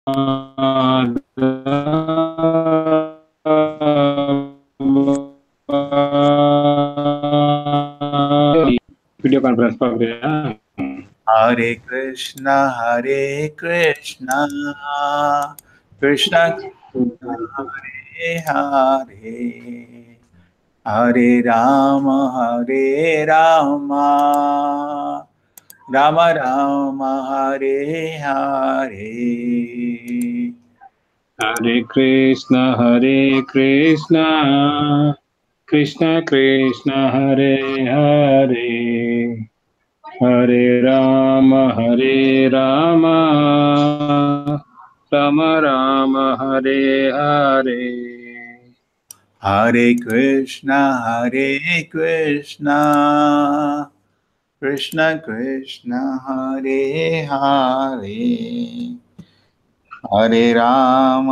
Video conference पर गया। हरे कृष्णा कृष्णा हरे Hare, Hare Ram Ram Ram Hare Hare. Hare Krishna Krishna Krishna Hare Hare, Hare Ram Ram Ram Hare Hare. Hare Krishna Krishna Krishna Hare Hare, Hare Ram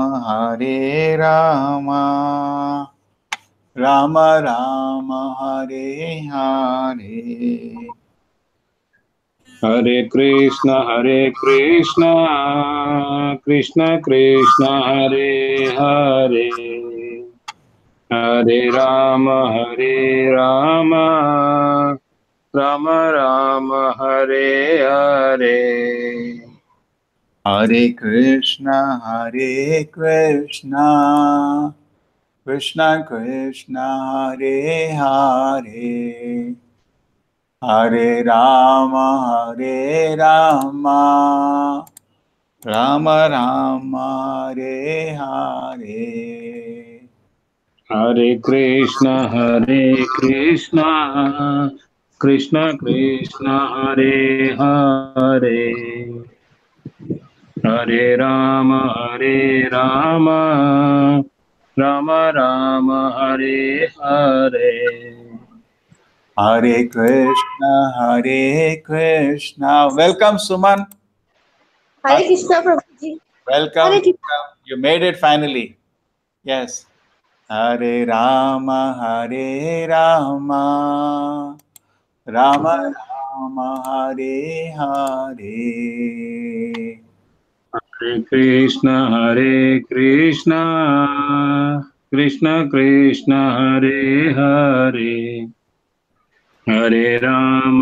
Ram Ram Hare Hare. Hare Krishna Krishna Krishna Hare Hare, Hare Ram Ram Ram Hare Hare. Hare Krishna Krishna Krishna Hare Hare, Hare Ram Ram Ram Hare Hare. Hare Krishna Krishna Krishna Hare Hare, Hare Ram Ram Ram Hare Hare. Hare Krishna. Welcome Suman. Hare Krishna प्रभु ji. Welcome, Hare Krishna. you made it finally. Yes. Hare Ram Ram Ram Hare Hare. Hare Krishna Krishna Krishna Hare Hare, Hare Ram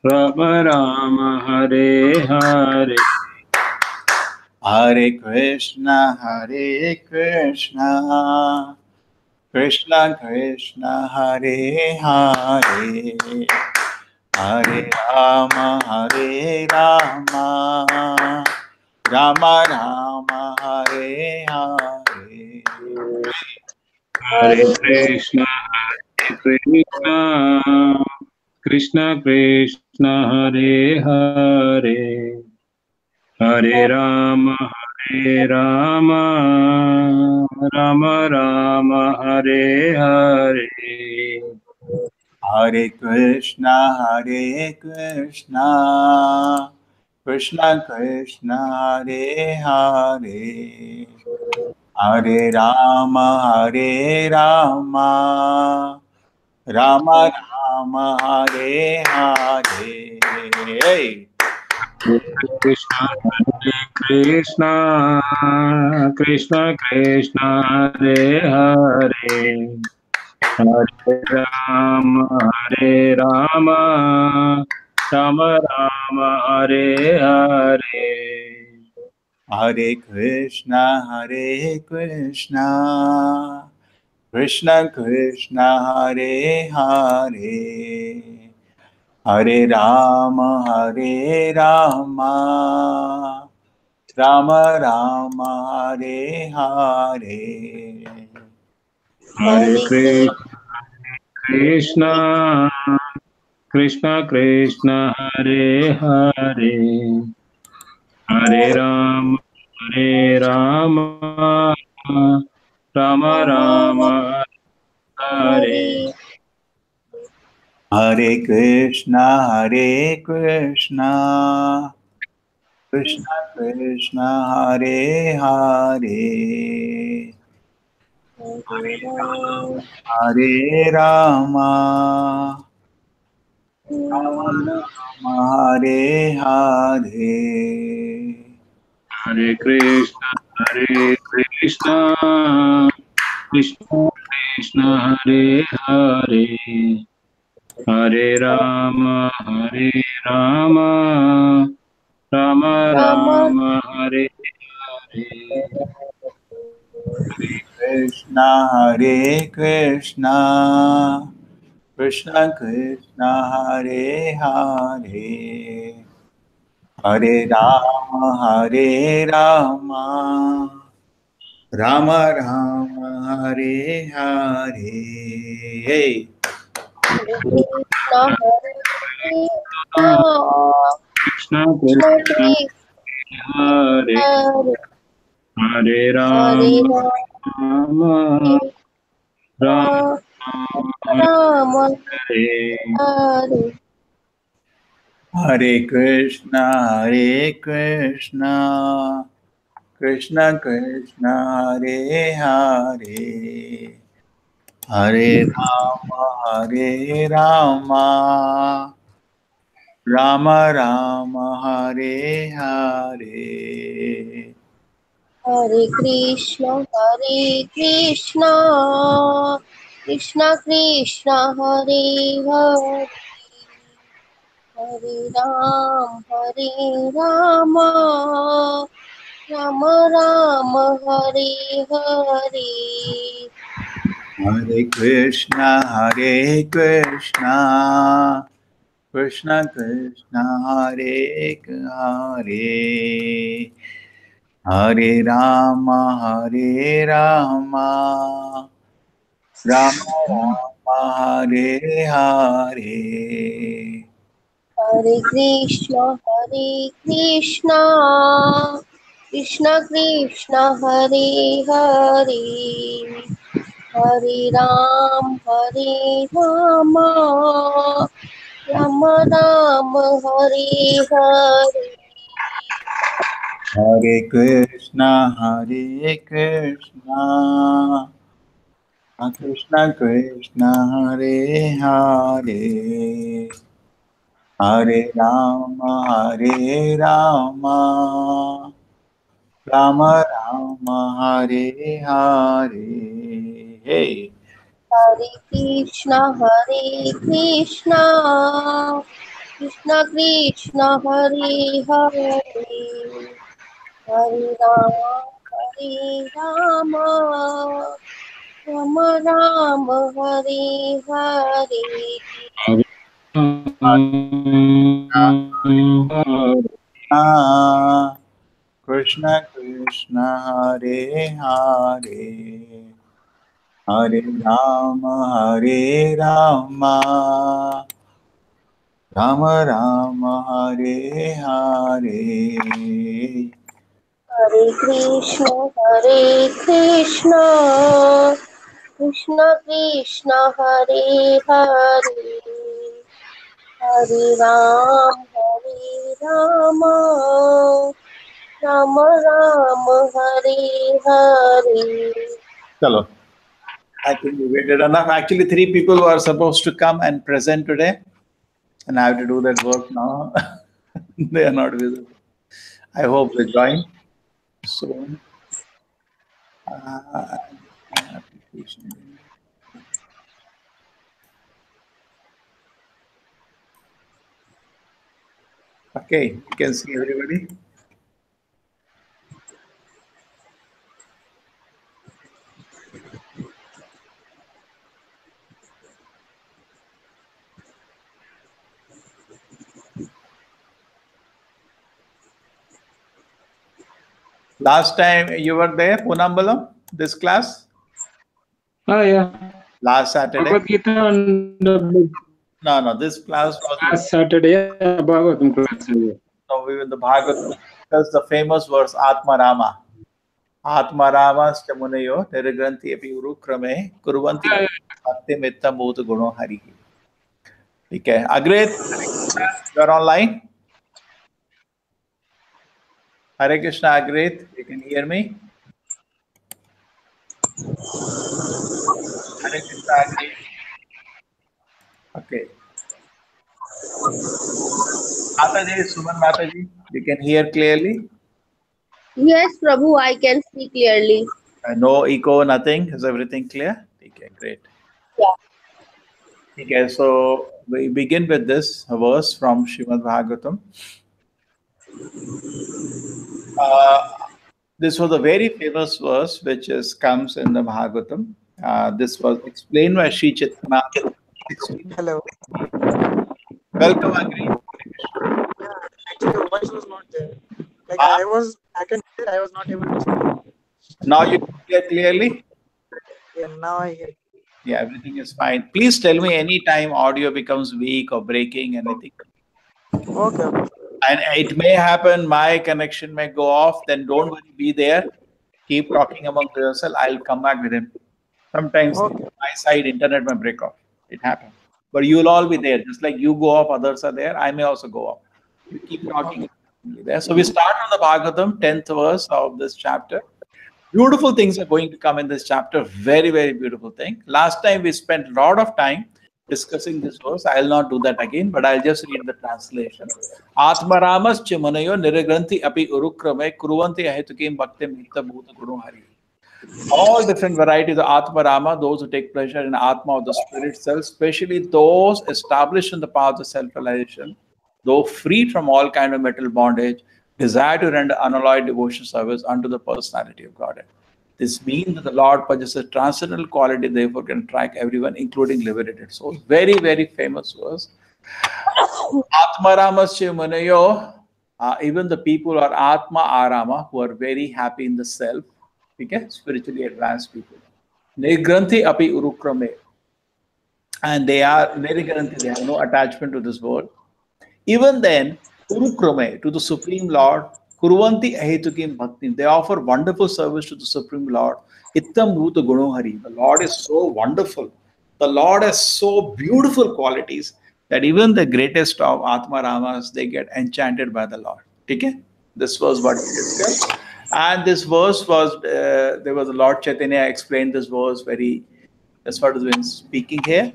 Ram Ram Hare Hare. Hare Krishna Krishna Krishna Hare Hare, Hare Ram Ram Ram Hare Hare. Hare Krishna Krishna Krishna Hare Hare, Hare Ram Ram Ram Hare Hare. Hare Krishna Krishna Krishna Hare Hare, Hare Ram Ram Ram Hare Hare. Krishna Krishna Krishna Krishna Hare Hare, Hare Ram Ram Hare Hare. Hare Krishna Krishna Krishna Hare Hare, Hare Ram Ram Ram Hare Hare. Hare Krishna Krishna Krishna Hare Hare, Hare Ram Ram Hare. Hare Krishna Krishna Krishna Hare Hare, Hare Ram Hare Hare Hare Krishna, Hare Krishna, Krishna Krishna, Hare Hare, Hare Rama, Hare Rama, Rama Rama Rama, Hare Hare. Krishna Hare Krishna Krishna Krishna Hare Hare Hare Ram Ram Ram Hare Hare Krishna Hare Krishna Krishna Krishna Krishna, Hare Hare Hare Hare Rama, Rama Rama, Rama Hare Hare Hare Krishna Krishna Krishna Hare Hare Hare Ram Ram Ram Hare Hare Hare Krishna Krishna Krishna Hare Hare Hare Rama Rama Rama Hare Hare Hare Krishna Krishna Krishna Hare Hare Hare Ram Ram Hare Hare Hare Krishna Krishna Krishna Hare Hare Hare Rama Rama Rama Hare Hare Hare Krishna Krishna Krishna Hare Hare Hare Ram Ram Ram Hare Hare hey Hare Krishna Krishna Krishna Hare Hare Hare Rama Rama Rama Hare Hare Krishna Krishna Hare Hare Hare Ram Ram Ram Hare Hare Hare Krishna Krishna Krishna Hare Hare Hare Rama Rama Rama Hare Hare चलो I think we waited enough. Actually, 3 people were supposed to come and present today, and I have to do that work now. They are not visible. I hope they join soon. Application. Okay, you can see everybody. Last time you were there, Punambalam, this class, Oh yeah, last Saturday. Bhagavad Gita and No, this class was last Saturday, Bhagavatam class. no, we were in the Bhagavad. That's the famous verse Atma Rama. Atma Rama Stamunayo Teragranti Api Urukrame Kurvanti Bhakti Mitta Bhuta Guno Hari. Okay, Agret, you're online. Hare Krishna, Agret, you can hear me. Hare Krishna, Agret. Okay. Mataji, Suman Mataji, you can hear clearly? Yes, Prabhu, I can see clearly. No echo, nothing. Is everything clear? Okay, great. Yeah. Okay, so we begin with this verse from Srimad Bhagavatam. This was a very famous verse which comes in the Bhagavatam. This was explained by Sri Chaitanya. Hello. Welcome, Agri. Actually, the voice was not there. Like Ah. I can hear, I was not able to speak. Now you hear clearly? Yeah, now I hear. Yeah, everything is fine. Please tell me anytime audio becomes weak or breaking, anything. Okay. And it may happen, my connection may go off, then don't worry, be there. Keep talking among yourself. I'll come back with him. Sometimes Okay. my side internet may break off. It happens. But you'll all be there. Just like you go off, others are there. I may also go off. You keep talking there. So we start on the Bhagavatam, 10th verse of this chapter. Beautiful things are going to come in this chapter. Very, very beautiful thing. Last time we spent a lot of time discussing this verse. I'll not do that again, but I'll just read the translation. Atmaramas chimanayo niragranti api urukrame kuruvanti ahetukim bhaktim hitta bhuta guru hari. All different varieties of Atmarama, those who take pleasure in Atma of the spirit self, especially those established in the path of self-realization, though freed from all kind of mental bondage, desire to render unalloyed devotion service unto the personality of Godhead. This means that the Lord possesses transcendental quality, therefore can attract everyone, including liberated souls. Very, very famous verse. Atmaramasya Munayo, even the people who are Atma Arama, who are very happy in the self, okay, spiritually advanced people. Nirgranthi api urukrame. And they are nirgranthi, they have no attachment to this world. Even then, urukrame, to the Supreme Lord, kuruvanti ahetukim bhakti, they offer wonderful service to the Supreme Lord. Ittam bhuta gunohari. The Lord is so wonderful. The Lord has so beautiful qualities that even the greatest of Atma Ramas, they get enchanted by the Lord. Okay? This was what we discussed. And this verse was, there was a Lord Chaitanya explained this verse very, as far as been speaking here.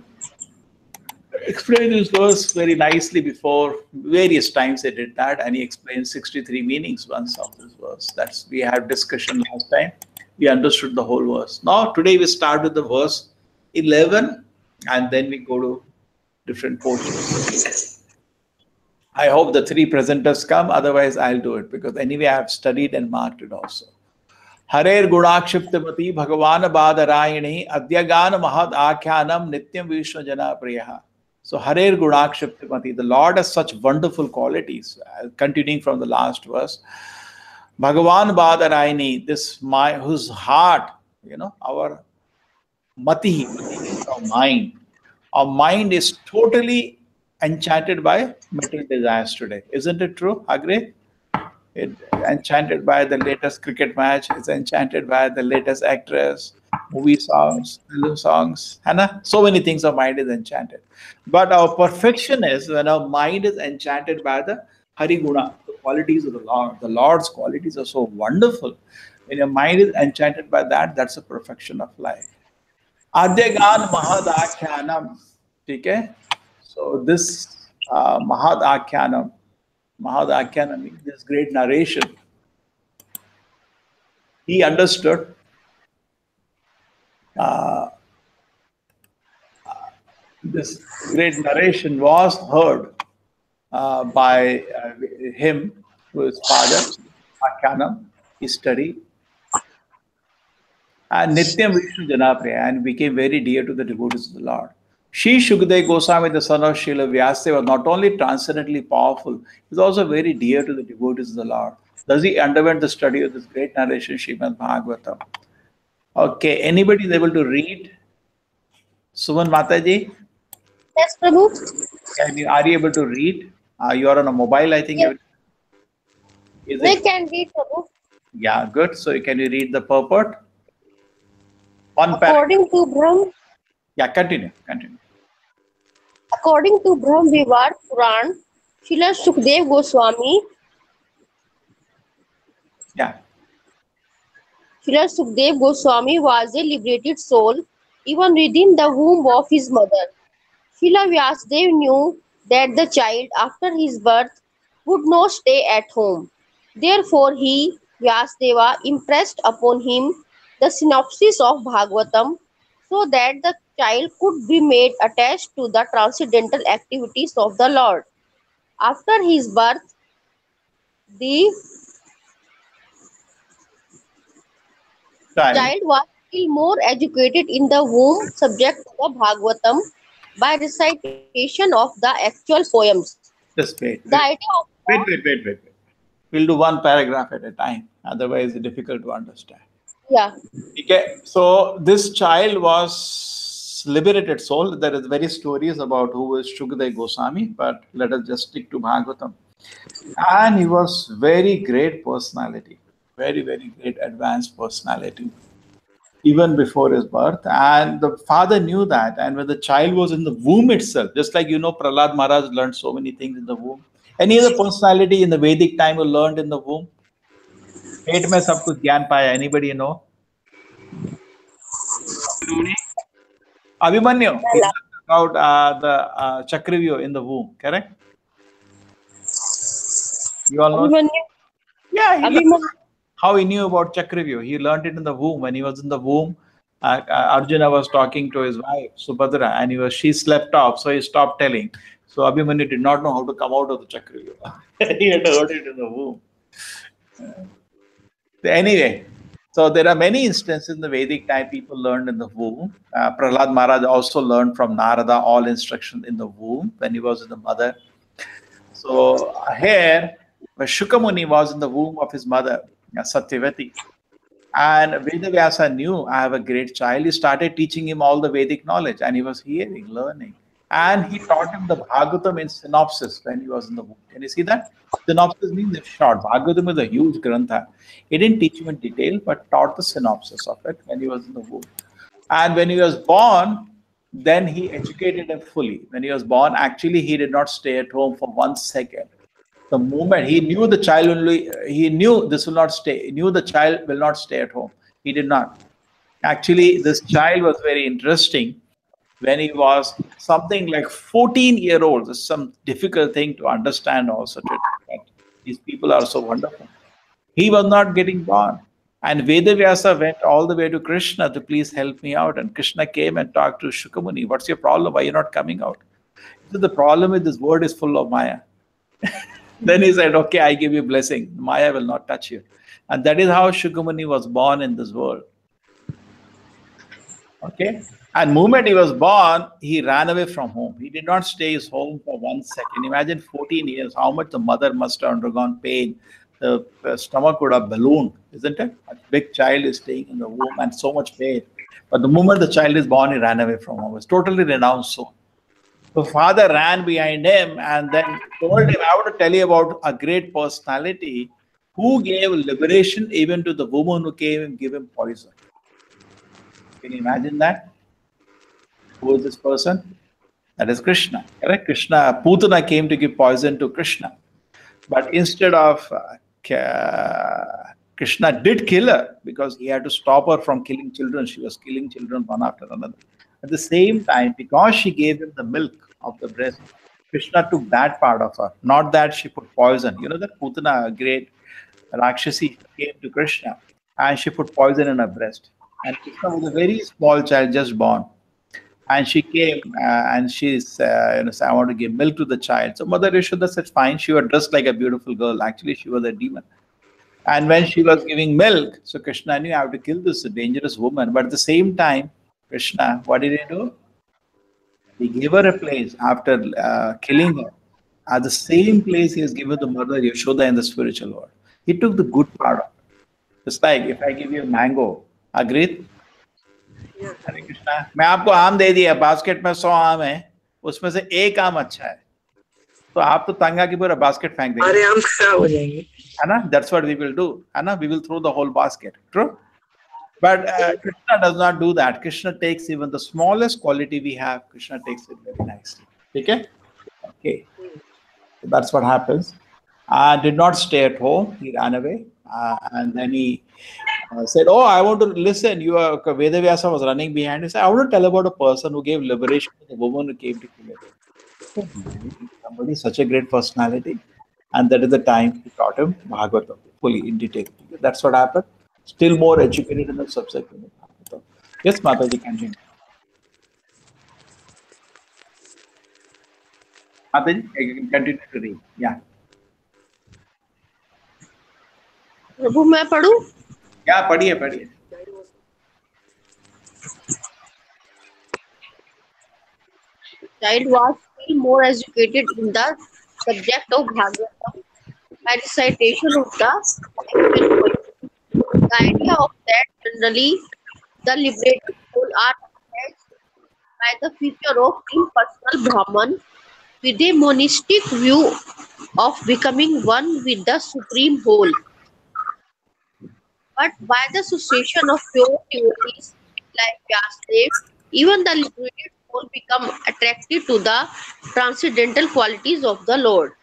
Explained this verse very nicely before. Various times he did that, and he explained 63 meanings once of this verse. That's, we had discussion last time. We understood the whole verse. Now, today we start with the verse 11, and then we go to different portions. I hope the three presenters come, otherwise I'll do it, because anyway I have studied and marked it also. Harer Gunakshiptamati Bhagavan Badarayani Adyagan Mahad Akhyanam Nityam Vishnu Jana Priyaha. So Harer Gunakshiptamati, the Lord has such wonderful qualities. Continuing from the last verse. Bhagavan Badarayani, this my whose heart, you know, our mati is our mind. Our mind is totally enchanted by material desires today. Isn't it true? Agree? It's enchanted by the latest cricket match. It's enchanted by the latest actress, movie songs, film songs. Hannah? So many things our mind is enchanted. But our perfection is when our mind is enchanted by the Hariguna, the qualities of the Lord. The Lord's qualities are so wonderful. When your mind is enchanted by that, that's the perfection of life. Adyagan Mahad Akhyanam. Okay? So this Mahad Akhyanam means this great narration. He understood this great narration was heard by him, through his father, Akhyanam. He studied. And Nityam Vishnu Janapriya, and became very dear to the devotees of the Lord. Sri Shukdev Goswami, the son of Srila Vyasa, was not only transcendently powerful, he was also very dear to the devotees of the Lord. Thus he underwent the study of this great narration, Srimad Bhagavatam. Okay, anybody is able to read? Suman Mataji? Yes, Prabhu. Are you able to read? You are on a mobile, I think. Yes. Is I it? can read, Prabhu. Yeah, good. So can you read the purport? One paragraph. According to Brahm, Yeah, continue. according to Brahm Vivar Puran, Srila Shukdev Goswami, Yeah. Srila Shukdev Goswami was a liberated soul even within the womb of his mother. Srila Vyasadeva knew that the child after his birth would not stay at home. Therefore, he, Vyasdeva, impressed upon him the synopsis of Bhagavatam so that the child could be made attached to the transcendental activities of the Lord. After his birth, the Child, child was still more educated in the womb, subject to the Bhagavatam by recitation of the actual poems. just The wait. idea of Wait. We'll do one paragraph at a time. Otherwise, it's difficult to understand. yeah, Okay, so this child was liberated soul. There is very stories about who was Shukadeva Goswami, but let us just stick to Bhagavatam. And he was very great personality, very great advanced personality, even before his birth. And the father knew that. And when the child was in the womb itself, just like Prahlad Maharaj learned so many things in the womb. Any other personality in the Vedic time who learned in the womb? पेट में सब कुछ ज्ञान पाया. Anybody know? Abhimanyu, he learned about the Chakravyuh in the womb, correct? You all know? Abhimanyu, Yeah, he learned Abhimanyu, how he knew about Chakravyuh. He learned it in the womb. When he was in the womb, Arjuna was talking to his wife, Subhadra, and she slept off, so he stopped telling. So Abhimanyu did not know how to come out of the Chakravyuh. He had heard it in the womb. Anyway, so there are many instances in the Vedic time people learned in the womb. Prahlad Maharaj also learned from Narada all instruction in the womb when he was in the mother. So here, Shukamuni was in the womb of his mother, Satyavati. And Vedavyasa knew, I have a great child. He started teaching him all the Vedic knowledge, and he was hearing, learning. And he taught him the Bhagavatam in synopsis when he was in the womb. Can you see that? Synopsis means it's short. Bhagavatam is a huge grantha. He didn't teach him in detail, but taught the synopsis of it when he was in the womb. And when he was born, then he educated him fully. When he was born, actually, he did not stay at home for 1 second. The moment he knew the child only, he knew this will not stay. He knew the child will not stay at home. He did not. Actually, this child was very interesting. When he was something like 14-year-old, it's some difficult thing to understand also. These people are so wonderful. He was not getting born. And Vedavyasa went all the way to Krishna to please help me out. And Krishna came and talked to Shukamuni. What's your problem? Why are you not coming out? So the problem is this world is full of Maya. Then he said, okay, I give you blessing. Maya will not touch you. And that is how Shukamuni was born in this world. Okay. And moment he was born, he ran away from home. He did not stay his home for 1 second. Imagine 14 years, how much the mother must have undergone pain. The stomach would have ballooned, isn't it? A big child is staying in the womb and so much pain. But the moment the child is born, he ran away from home. It's totally renounced soul. The father ran behind him and then told him, I want to tell you about a great personality who gave liberation even to the woman who came and gave him poison. Can you imagine that? Who is this person? That is Krishna. Correct? Krishna, Putana came to give poison to Krishna. But instead of Krishna did kill her because he had to stop her from killing children. She was killing children one after another. At the same time, because she gave him the milk of the breast, Krishna took that part of her. Not that she put poison. You know that Putana, a great Rakshasi, came to Krishna and she put poison in her breast. And Krishna was a very small child, just born. And she came and she said, I want to give milk to the child. So Mother Yashoda said, fine. She was dressed like a beautiful girl. Actually, she was a demon. And when she was giving milk, so Krishna knew I have to kill this dangerous woman. But at the same time, Krishna, what did he do? He gave her a place after killing her. At the same place he has given the Mother Yashoda in the spiritual world. He took the good part of it. It's like if I give you a mango, agreed? हरे कृष्णा मैं आपको आम दे दिया basket में 100 आम है उसमें से एक आम अच्छा है तो आप तो तंगा की पूरा बास्केट फेंक देंगे अरे आम खराब हो जाएंगे है ना that's what we will do है ना we will throw the whole basket true but Krishna does not do that. Krishna takes even the smallest quality we have. Krishna takes it very nicely. Okay, so that's what happens. Did not stay at home. He ran away and then he said, oh, I want to listen. Vedavyasa was running behind. He said, I want to tell about a person who gave liberation to the woman who came to kill him. Somebody such a great personality, and that is the time he taught him Bhagavatam fully in detail. That's what happened. Still more educated in the subsequent Bhagavatam. Yes, Mataji, continue. Mataji, you can continue to read. Yeah. प्रभु मैं पढ़ूं? Yeah, पढ़िए पढ़िए. Child was still more educated in the subject of Bhagavatam by recitation of the actual poetry. The idea of that generally the liberated soul are attached by the feature of impersonal Brahman with a monistic view of becoming one with the supreme whole. But by the association of pure devotees like Vyasadeva, even the liberated soul become attracted to the transcendental qualities of the Lord.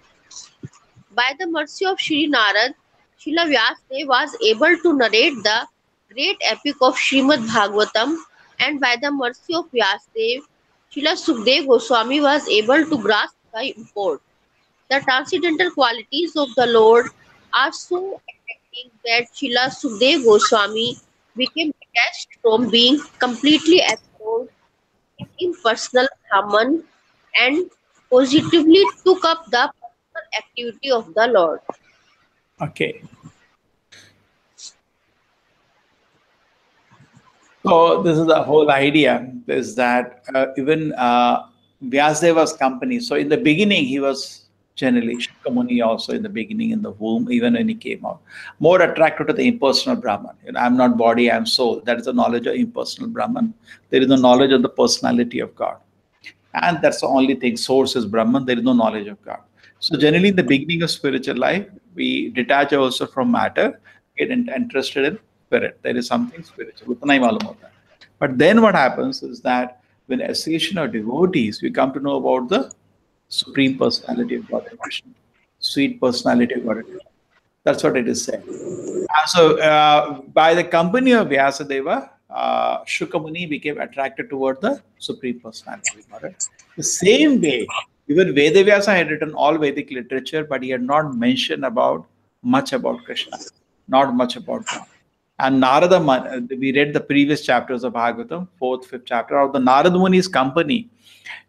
By the mercy of Sri Narad, Srila Vyasadeva was able to narrate the great epic of Srimad Bhagavatam, and by the mercy of Vyasadeva, Srila Sukdev Goswami was able to grasp the import. The transcendental qualities of the Lord are so attractive that Srila Sukdev Goswami became detached from being completely absorbed in impersonal Brahman and positively took up the personal activity of the Lord. Okay. So this is the whole idea, is that even Vyasadeva's company, so in the beginning he was generally, Shakyamuni also in the beginning in the womb, even when he came out, more attracted to the impersonal Brahman. You know, I'm not body, I'm soul. That is the knowledge of impersonal Brahman. There is no knowledge of the personality of God. And that's the only thing. Source is Brahman, there is no knowledge of God. So generally in the beginning of spiritual life, we detach ourselves from matter, get interested in spirit. There is something spiritual. Utna hi malum hota hai. But then what happens is that when association of devotees, we come to know about the Supreme Personality of God and Krishna, sweet personality of God and Krishna. That's what it is said. So by the company of Vyasadeva, Shukamuni became attracted toward the Supreme Personality of God. The same way, even Vedavyasa had written all Vedic literature, but he had not mentioned much about Krishna, not much about God. And Narada, we read the previous chapters of Bhagavatam, 4th, 5th chapter, of the Narada Muni's company.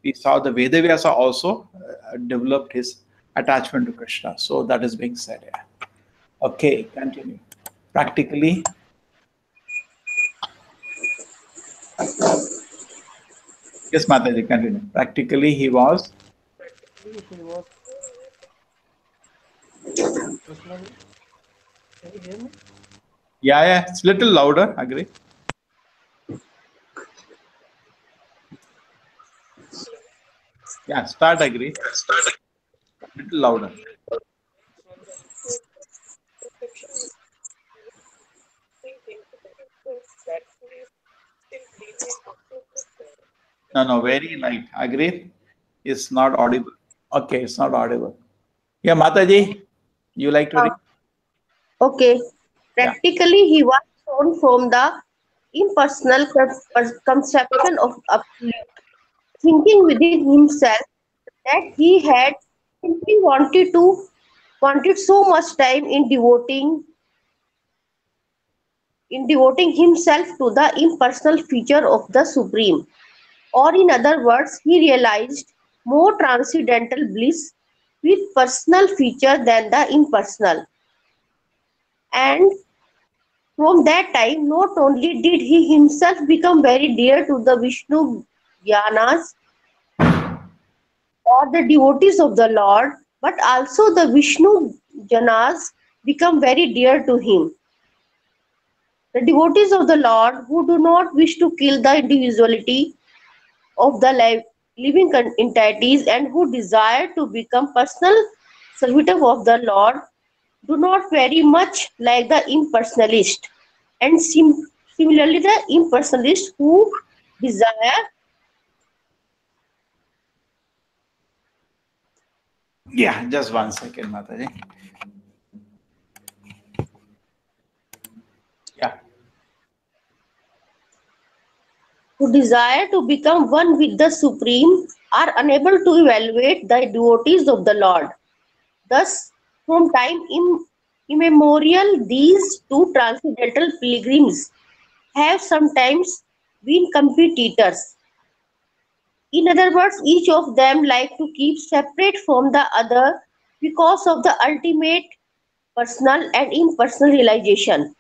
We saw the Vedavyasa also developed his attachment to Krishna. So that is being said here. Okay, continue. Practically, yes, Mataji, continue. Practically, he was. Personally, can you hear me? Yeah, it's little louder. Agree. Yeah, start. Agree. Little louder. No, very light. Agree. It's not audible. Okay, it's not audible. Yeah, Mataji, you like to read? Okay. Yeah. Practically, he was shown from the impersonal conception of absolute, thinking within himself that he had simply wanted so much time in devoting himself to the impersonal feature of the Supreme. Or in other words, he realized more transcendental bliss with personal feature than the impersonal. And from that time, not only did he himself become very dear to the Vishnu Jnanas or the devotees of the Lord, but also the Vishnu Janas become very dear to him. The devotees of the Lord who do not wish to kill the individuality of the living entities and who desire to become personal servitor of the Lord do not very much like the impersonalist, and similarly the impersonalist who desire. Yeah, just 1 second, Mataji. Yeah. Who desire to become one with the Supreme are unable to evaluate the devotees of the Lord. Thus, from time immemorial, these two transcendental pilgrims have sometimes been competitors. In other words, each of them like to keep separate from the other because of the ultimate personal and impersonal realization.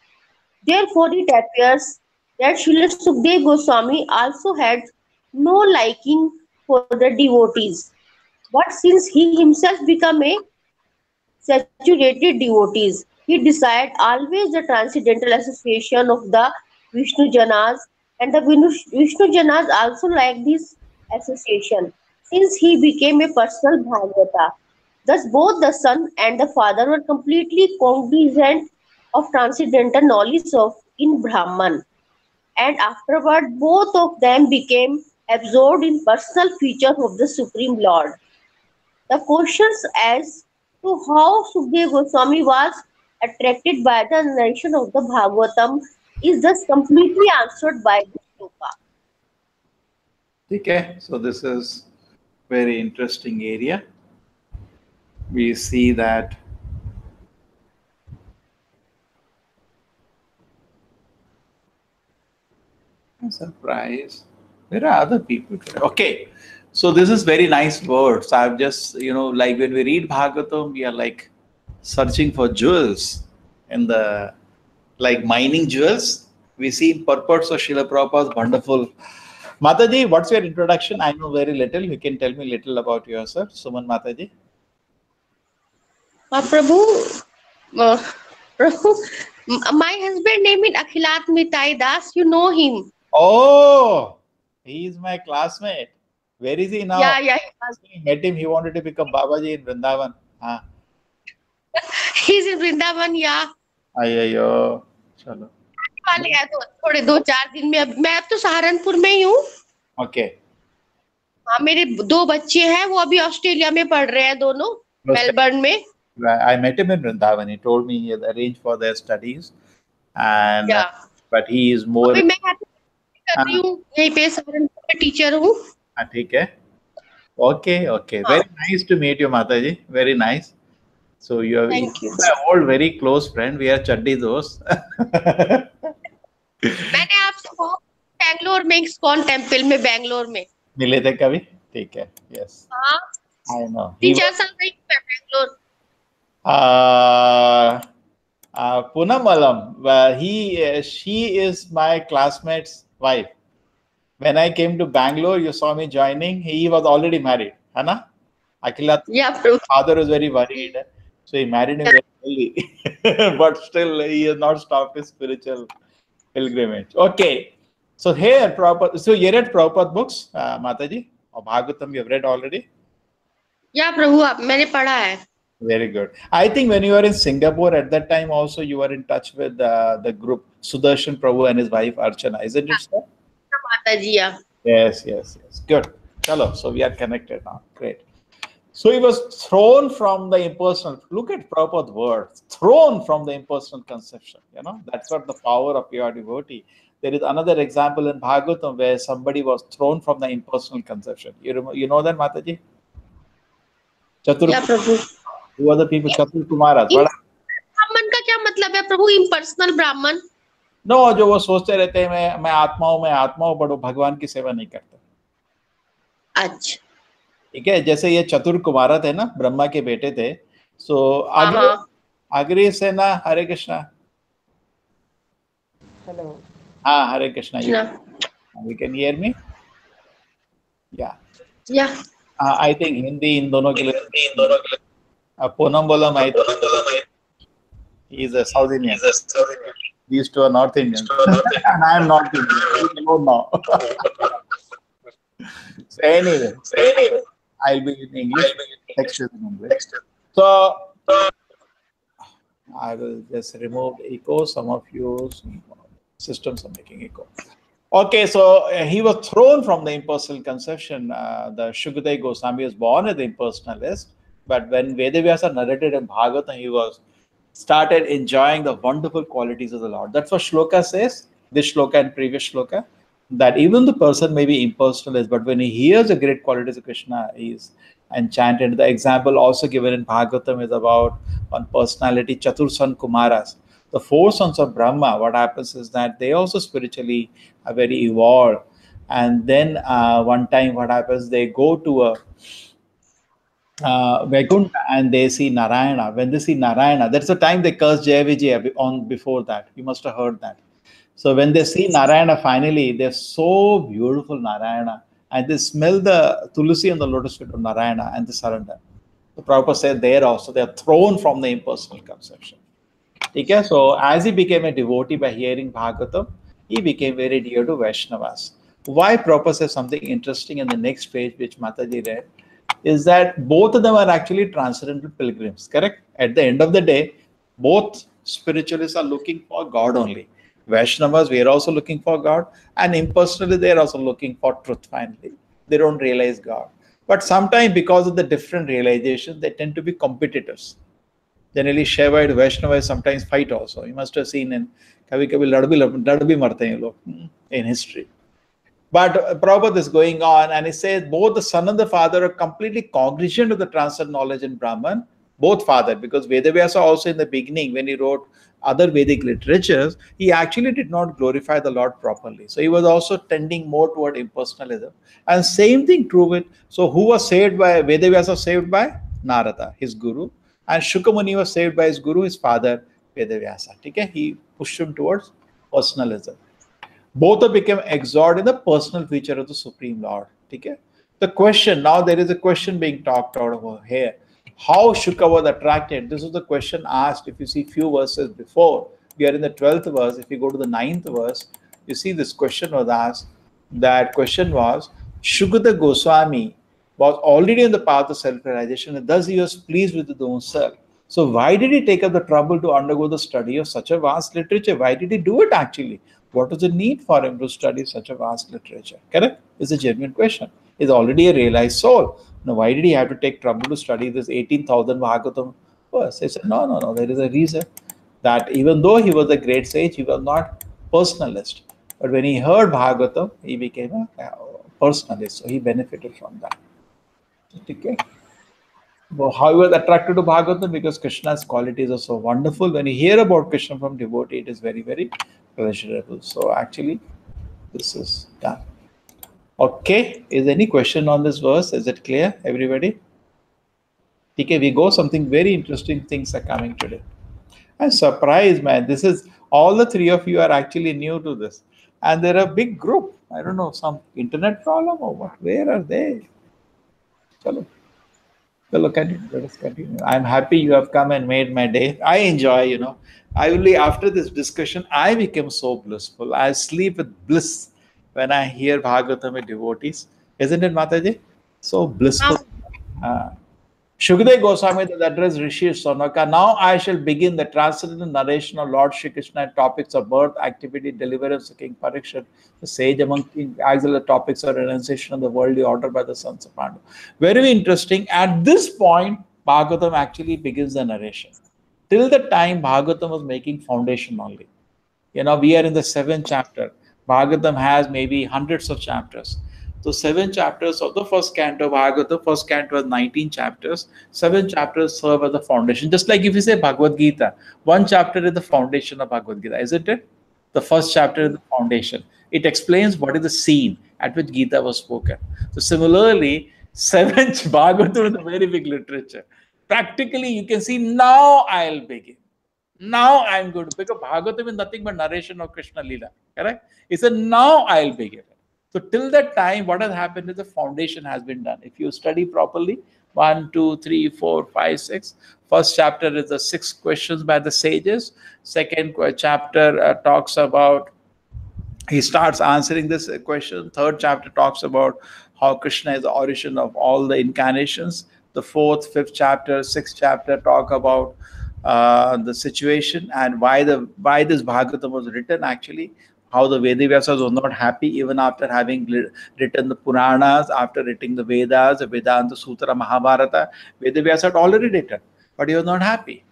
Therefore, it appears that Srila Sukdev Goswami also had no liking for the devotees. But since he himself became a saturated devotees, he desired always the transcendental association of the Vishnu Janas, and the Vishnu Janas also liked this association since he became a personal Bhagavata. Thus, both the son and the father were completely cognizant of transcendental knowledge of in Brahman, and afterward both of them became absorbed in personal features of the Supreme Lord. The questions as to how Sukdev Goswami was attracted by the narration of the Bhagavatam is thus completely answered by this shloka. Okay, so this is very interesting area. We see that surprise. There are other people. Okay, so this is very nice words. I've just, like when we read Bhagavatam, we are like searching for jewels in the, like mining jewels. We see purports of Srila Prabhupada's wonderful. Mataji, what's your introduction? I know very little. You can tell me little about yourself. Suman Mataji. Prabhu, Prabhu, my husband name is Akhilat Mitai Das. You know him. Oh, he is my classmate. Where is he now? Yeah. I met him. He wanted to become Babaji in Vrindavan. He's in Vrindavan, yeah. Ayyo, chalo. वाले हैं तो थोड़े 2-4 दिन में मैं अब तो सहारनपुर में ही हूँ. Okay. हाँ, मेरे 2 बच्चे हैं, वो अभी ऑस्ट्रेलिया में पढ़ रहे हैं दोनों, मेलबर्न में. I met him in Vrindavan. He told me he had arranged for their studies, and Yeah. but he is more. अभी मैं कर रही हूँ, यहीं पे सहारनपुर में टीचर हूँ. ठीक है. Okay. Very nice to meet you, Mataji. Very nice. So you are my old, very close friend. We are chaddi dost. मैंने आपसे बहुत बैंगलोर में इस्कॉन टेम्पल में बैंगलोर में मिले थे कभी. ठीक है. Yes. हाँ, I know. 3-4 साल रही मैं Bangalore. Poonam Alam. She is my classmate's wife. When I came to Bangalore, you saw me joining. He was already married, है ना? Akhilat's father was very worried, so he married him very early. But still, he has not stopped his spiritual pilgrimage. Okay, so here, so you read Prabhupada books, Mataji, or Bhagavatam, you have read already? Yeah, Prabhu, मैंने पढ़ा है. Very good. I think when you were in Singapore at that time, also you were in touch with the group Sudarshan Prabhu and his wife Archana, isn't it, sir? Mataji, yeah. Yes. Good. Chalo, so we are connected now. Great. So he was thrown from the impersonal. Look at Prabhupada's words. Thrown from the impersonal conception. That's what the power of pure devotee. There is another example in Bhagavatam where somebody was thrown from the impersonal conception. You know that, Mataji? Chatur. Yeah, Prabhu. Who are the people? Chatur Kumara. ब्राह्मण का क्या मतलब है प्रभु? Impersonal ब्राह्मण? No, जो वो सोचते रहते हैं मैं आत्मा हूँ, बट वो भगवान की सेवा नहीं करते. अच्छा. ठीक है, जैसे ये चतुर कुमारा थे ना, ब्रह्मा के बेटे थे. सो अग्रे से ना, हरे कृष्णा. हेलो. हाँ, हरे Krishna. You can hear me? Yeah. I think Hindi इन दोनों के लिए. Poonam Alam, he is a South Indian. These two are North Indians. And I am North Indian. You know now. So anyway, I'll be in English. Text is in English. So I will just remove echo. Some of you systems are making echo. Okay, so he was thrown from the impersonal conception. The Shukdev Goswami was born as the impersonalist, but when Vedavyasa narrated in Bhagavatam, he was started enjoying the wonderful qualities of the Lord. That's what shloka says. This shloka and previous shloka. that even the person may be impersonalist, but when he hears the great qualities of Krishna, he's enchanted. The example also given in Bhagavatam is about one personality, Chatursan Kumaras. The four sons of Brahma, what happens is that they also spiritually are very evolved. And then one time what happens, they go to a Vaikuntha and they see Narayana. When they see Narayana, that's the time they curse Jaya Vijaya on before that. You must have heard that. So when they see Narayana finally, they're so beautiful, Narayana, and they smell the tulsi and the lotus feet of Narayana and they surrender. The Prabhupada said there also they are thrown from the impersonal conception. Okay? So as he became a devotee by hearing Bhagavatam, he became very dear to Vaishnavas. Why Prabhupada says something interesting in the next page, which Mataji read, is that both of them are actually transcendental pilgrims, correct? At the end of the day, both spiritualists are looking for God only. Vaishnavas, we are also looking for God, and impersonally, they are also looking for truth finally. They don't realize God. But sometimes, because of the different realizations, they tend to be competitors. Generally, Shaivite, Vaishnavas sometimes fight also. You must have seen in Kabhi Kabhi Lad bhi marte hain log in history. But Prabhupada is going on and he says both the son and the father are completely cognizant of the transcendental knowledge in Brahman, both father, because Vedavyasa also in the beginning when he wrote other Vedic literatures, he actually did not glorify the Lord properly. So he was also tending more toward impersonalism. And same thing true with, so who was saved by, Vedavyasa saved by Narada, his guru, and Shukamuni was saved by his guru, his father, Vedavyasa. Okay? He pushed him towards personalism. Both have become absorbed in the personal feature of the Supreme Lord. Okay? The question, now there is a question being talked out over here. How Shuka was attracted? This is the question asked. If you see few verses before, we are in the 12th verse. If you go to the 9th verse, you see this question was asked. That question was, Shukadeva Goswami was already in the path of self-realization and thus he was pleased with his own self. So why did he take up the trouble to undergo the study of such a vast literature? Why did he do it actually? What was the need for him to study such a vast literature? Correct? It's a genuine question. He's already a realized soul. Now, why did he have to take trouble to study this 18,000 Bhagavatam verse? He said, no, there is a reason that even though he was a great sage, he was not personalist. But when he heard Bhagavatam, he became a personalist. So he benefited from that. Okay. Well, how he was attracted to Bhagavatam? Because Krishna's qualities are so wonderful. When you hear about Krishna from devotee, it is very, very pleasurable. So actually, this is done. Okay, is there any question on this verse? Is it clear, everybody? Okay, we go. Something very interesting things are coming today. I'm surprised, man. This is all the three of you are actually new to this, and they're a big group. I don't know, some internet problem or what? Where are they? Chalo. Well, let us continue. I'm happy you have come and made my day. I enjoy, I only after this discussion, I became so blissful. I sleep with bliss when I hear Bhagavatam with devotees. Isn't it, Mataji? So blissful. Shukadeva Goswami that addressed Rishi Sonaka. Now I shall begin the transcendental narration of Lord Shri Krishna and topics of birth, activity, deliverance of King Parikshit, the sage among King Axel, topics of renunciation of the worldly order by the sons of Pandu. Very interesting. At this point, Bhagavatam actually begins the narration. Till the time, Bhagavatam was making foundation only. We are in the 7th chapter. Bhagavatam has maybe hundreds of chapters. So 7 chapters of the first canto of Bhagavatam, first canto has 19 chapters. 7 chapters serve as the foundation. Just like if you say Bhagavad Gita, 1 chapter is the foundation of Bhagavad Gita, isn't it? The first chapter is the foundation. It explains what is the scene at which Gita was spoken. So similarly, 7th Bhagavatam is a very big literature. Practically, you can see now I'll begin. Now I'm going to, because Bhagavatam is nothing but narration of Krishna Leela. Correct? He said, now I'll begin. So till that time, what has happened is the foundation has been done. If you study properly, 1, 2, 3, 4, 5, 6. First chapter is the 6 questions by the sages. Second chapter talks about, he starts answering this question. Third chapter talks about how Krishna is the origin of all the incarnations. The 4th, 5th chapter, 6th chapter talk about the situation and why this Bhagavatam was written actually. How the Vedavyasas was not happy even after having written the Puranas, after writing the Vedas, the Vedanta Sutra, Mahabharata. Vedavyasa had already written, but he was not happy.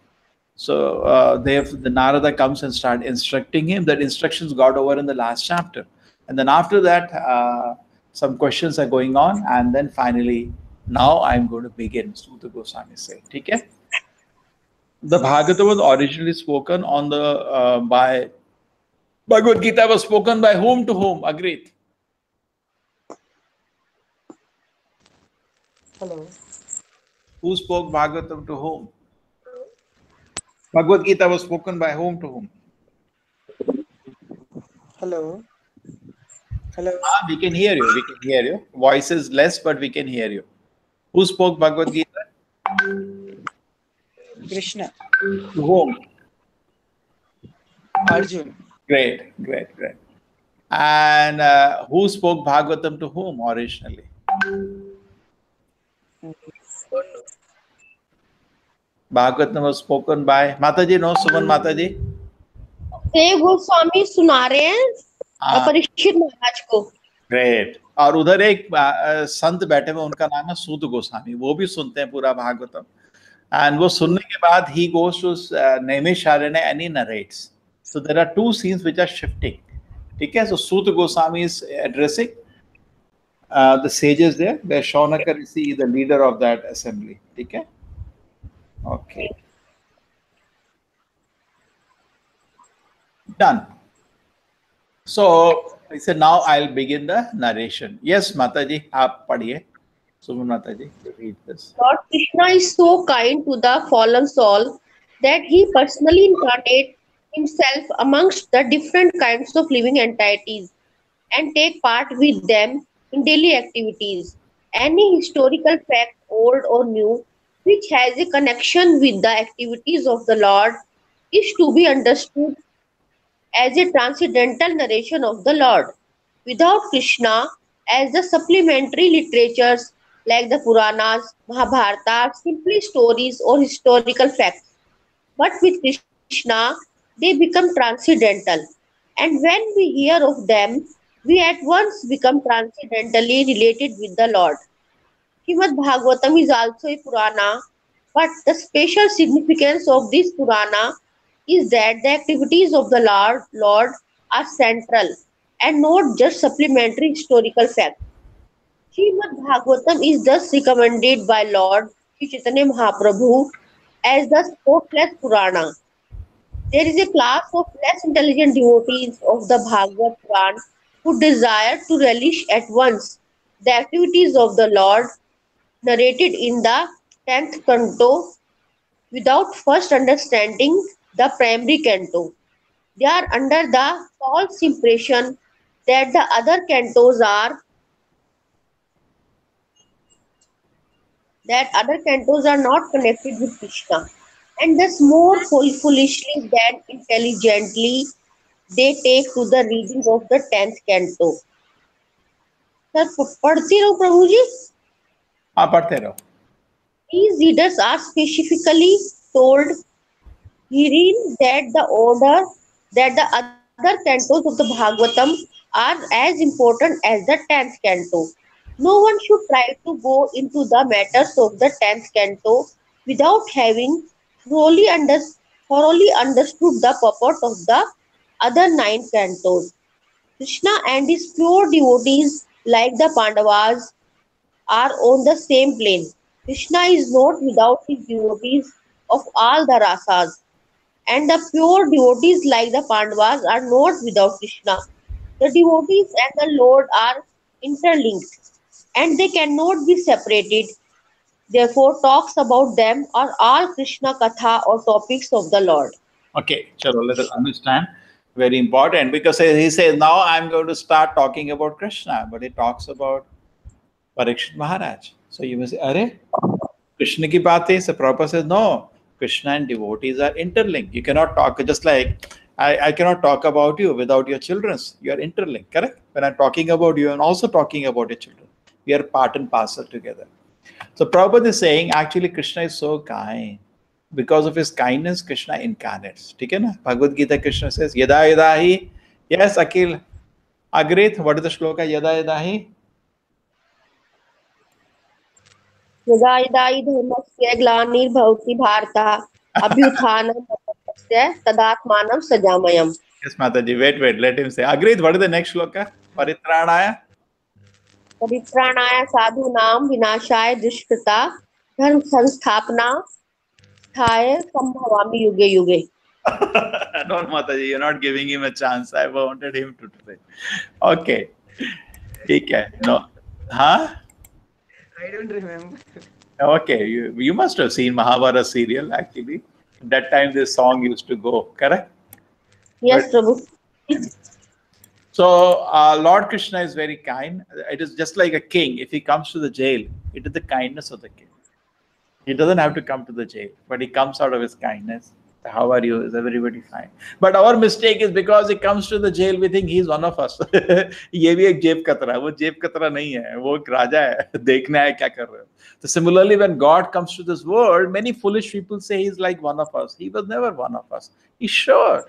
So the Narada comes and starts instructing him. That instructions got over in the last chapter. And then after that, some questions are going on, and then finally, now I'm going to begin. Suta Goswami said, okay? The Bhagavata was originally spoken on the by Bhagavad Gita was spoken by whom to whom? Agreed. Hello. Who spoke Bhagavatam to whom? Bhagavad Gita was spoken by whom to whom? Hello. Hello. We can hear you. We can hear you. Voice is less, but we can hear you. Who spoke Bhagavad Gita? Krishna. To whom? Arjun. Great. And who spoke Bhagavatam to whom originally? Bhagavatam was spoken by Mataji. No, Suman Mataji. देव गोस्वामी सुना रहे हैं परीक्षित महाराज को. Great. और उधर एक संत बैठे हुए, उनका नाम है सूत गोस्वामी. वो भी सुनते हैं पूरा भागवतम. एंड वो सुनने के बाद he goes to Naimisharanya and he narrates. So there are two scenes which are shifting. ठीक है. So Suta Goswami is addressing the sages there, where Shaunaka Rishi is the leader of that assembly. ठीक है. Okay. Done. So I said, now I'll begin the narration. Yes, Mataji, aap padhiye. Suman Mataji, read this. Lord Krishna is so kind to the fallen soul that he personally incarnates himself amongst the different kinds of living entities and take part with them in daily activities. Any historical fact, old or new, which has a connection with the activities of the Lord is to be understood as a transcendental narration of the Lord. Without Krishna, as the supplementary literatures like the Puranas, Mahabharata are simply stories or historical facts. But with Krishna, they become transcendental. And when we hear of them, we at once become transcendentally related with the Lord. Srimad Bhagavatam is also a Purana, but the special significance of this Purana is that the activities of the Lord are central and not just supplementary historical facts. Srimad Bhagavatam is thus recommended by Lord Sri Chaitanya Mahaprabhu as the spotless Purana. There is a class of less intelligent devotees of the Bhagavad Puran who desire to relish at once the activities of the Lord narrated in the 10th canto without first understanding the primary canto. They are under the false impression that the other cantos are not connected with Krishna, and thus more foolishly than intelligently they take to the reading of the 10th canto. Sir, पढ़ती रहो प्रभु जी. हाँ, पढ़ते रहो. These readers are specifically told herein that the other cantos of the Bhagavatam are as important as the 10th canto. No one should try to go into the matters of the 10th canto without having thoroughly understood the purport of the other 9 cantos. Krishna and his pure devotees, like the Pandavas, are on the same plane. Krishna is not without his devotees of all the rasas, and the pure devotees like the Pandavas are not without Krishna. The devotees and the Lord are interlinked, and they cannot be separated. Therefore, talks about them are all Krishna Katha or topics of the Lord. Okay, chalo, let us understand. Very important, because he says, now I'm going to start talking about Krishna, but he talks about Parikshit Maharaj. So you may say, Are, Krishna ki baat hai? So Prabhupada says, no, Krishna and devotees are interlinked. You cannot talk, just like I cannot talk about you without your children. You are interlinked, correct? When I'm talking about you, I'm also talking about your children. We are part and parcel together. So Prabhupada is saying, actually, Krishna is so kind. Because of his kindness, Krishna incarnates. ठीक है ना? Bhagavad Gita, Krishna says, Yada yada hi. Yes, Akhil. Agreed. What is the shloka? Yada yada hi. यदा यदा हि धर्मस्य ग्लानिर्भवति भारतः अभ्युत्थानं तदात्मानं सजामयम्. Yes, Mataji. Wait. Let him say. Agreed. What is the next shloka? परित्राणाय परित्राणाय साधूनां विनाशाय दुष्कृता धर्म संस्थापना स्थाय संभवामि युगे युगे. No, Mataji, you're not giving him a chance. I wanted him to say. Okay. ठीक है. No. Huh? I don't remember. Okay. You must have seen Mahabharata serial actually. That time this song used to go, correct? Yes, Prabhu. So Lord Krishna is very kind. It is just like a king. If he comes to the jail, it is the kindness of the king. He doesn't have to come to the jail, but he comes out of his kindness. How are you? Is everybody fine? But our mistake is because he comes to the jail, we think he's one of us. ये भी एक जेब कतरा है. वो जेब कतरा नहीं है. वो एक राजा है. देखना है क्या कर रहे हो. So similarly, when God comes to this world, many foolish people say he's like one of us. He was never one of us. He's sure.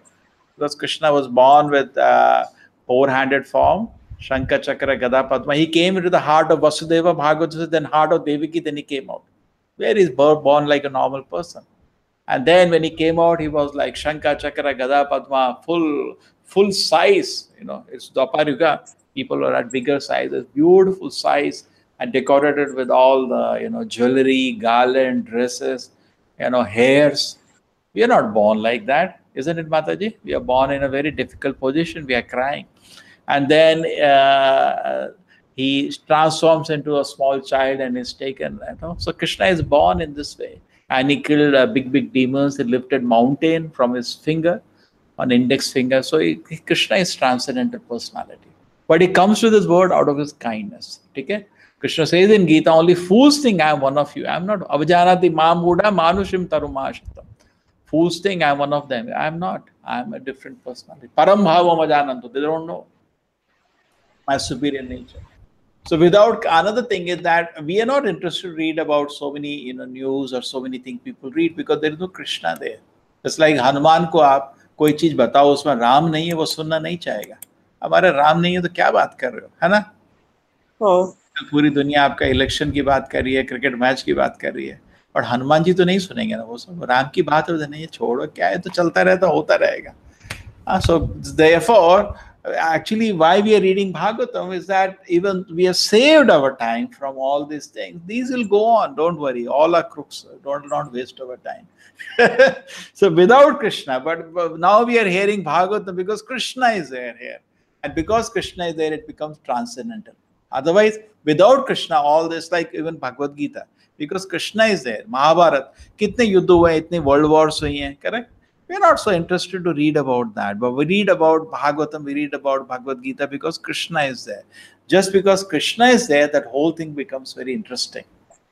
Because Krishna was born with four-handed form, Shankha, Chakra, Gada, Padma. He came into the heart of Vasudeva, Bhagavata, then heart of Devaki, then he came out. Where he's born like a normal person. And then when he came out, he was like Shankha, Chakra, Gada, Padma, full size. You know, it's Dwapar Yuga. People were at bigger sizes, beautiful size, and decorated with all the jewelry, garland, dresses, hairs. We are not born like that, isn't it, Mataji? We are born in a very difficult position. We are crying, and then he transforms into a small child and is taken. So Krishna is born in this way. And he killed big demons. He lifted mountain from his finger, on index finger. So Krishna is transcendental personality. But he comes to this world out of his kindness. Okay? Krishna says in Gita, only fools think I am one of you. I am not. Avajanati mam buddha manushim tarumashtam. Fools think I am one of them. I am not. I am a different personality. Param bhavam ajananto. They don't know my superior nature. So without, another thing is that we are not interested to read about so many news or so many things people read because there is no Krishna there. It's like Hanuman को आप कोई चीज बताओ उसमें राम नहीं है वो सुनना नहीं चाहेगा. हमारे राम नहीं है तो क्या बात कर रहे हो, है ना? पूरी दुनिया आपका इलेक्शन की बात कर रही है, क्रिकेट मैच की बात कर रही है, और हनुमान जी तो नहीं सुनेंगे ना. वो सब राम की बात है, नहीं छोड़ो, क्या है, तो चलता रहता होता रहेगा. So therefore, actually why we are reading Bhagavatam is that even we have saved our time from all these things. These will go on, don't worry, all are crooks, don't waste our time. So without Krishna, but now we are hearing Bhagavatam because Krishna is there here, and because Krishna is there, it becomes transcendental. Otherwise, without Krishna, all this, like even Bhagavad Gita, because Krishna is there, Mahabharata, कितने युद्ध हुए, इतने world wars हुई हैं, correct? We are not so interested to read about that, but we read about Bhagavatam, we read about Bhagavad Gita because Krishna is there. Just because Krishna is there, that whole thing becomes very interesting.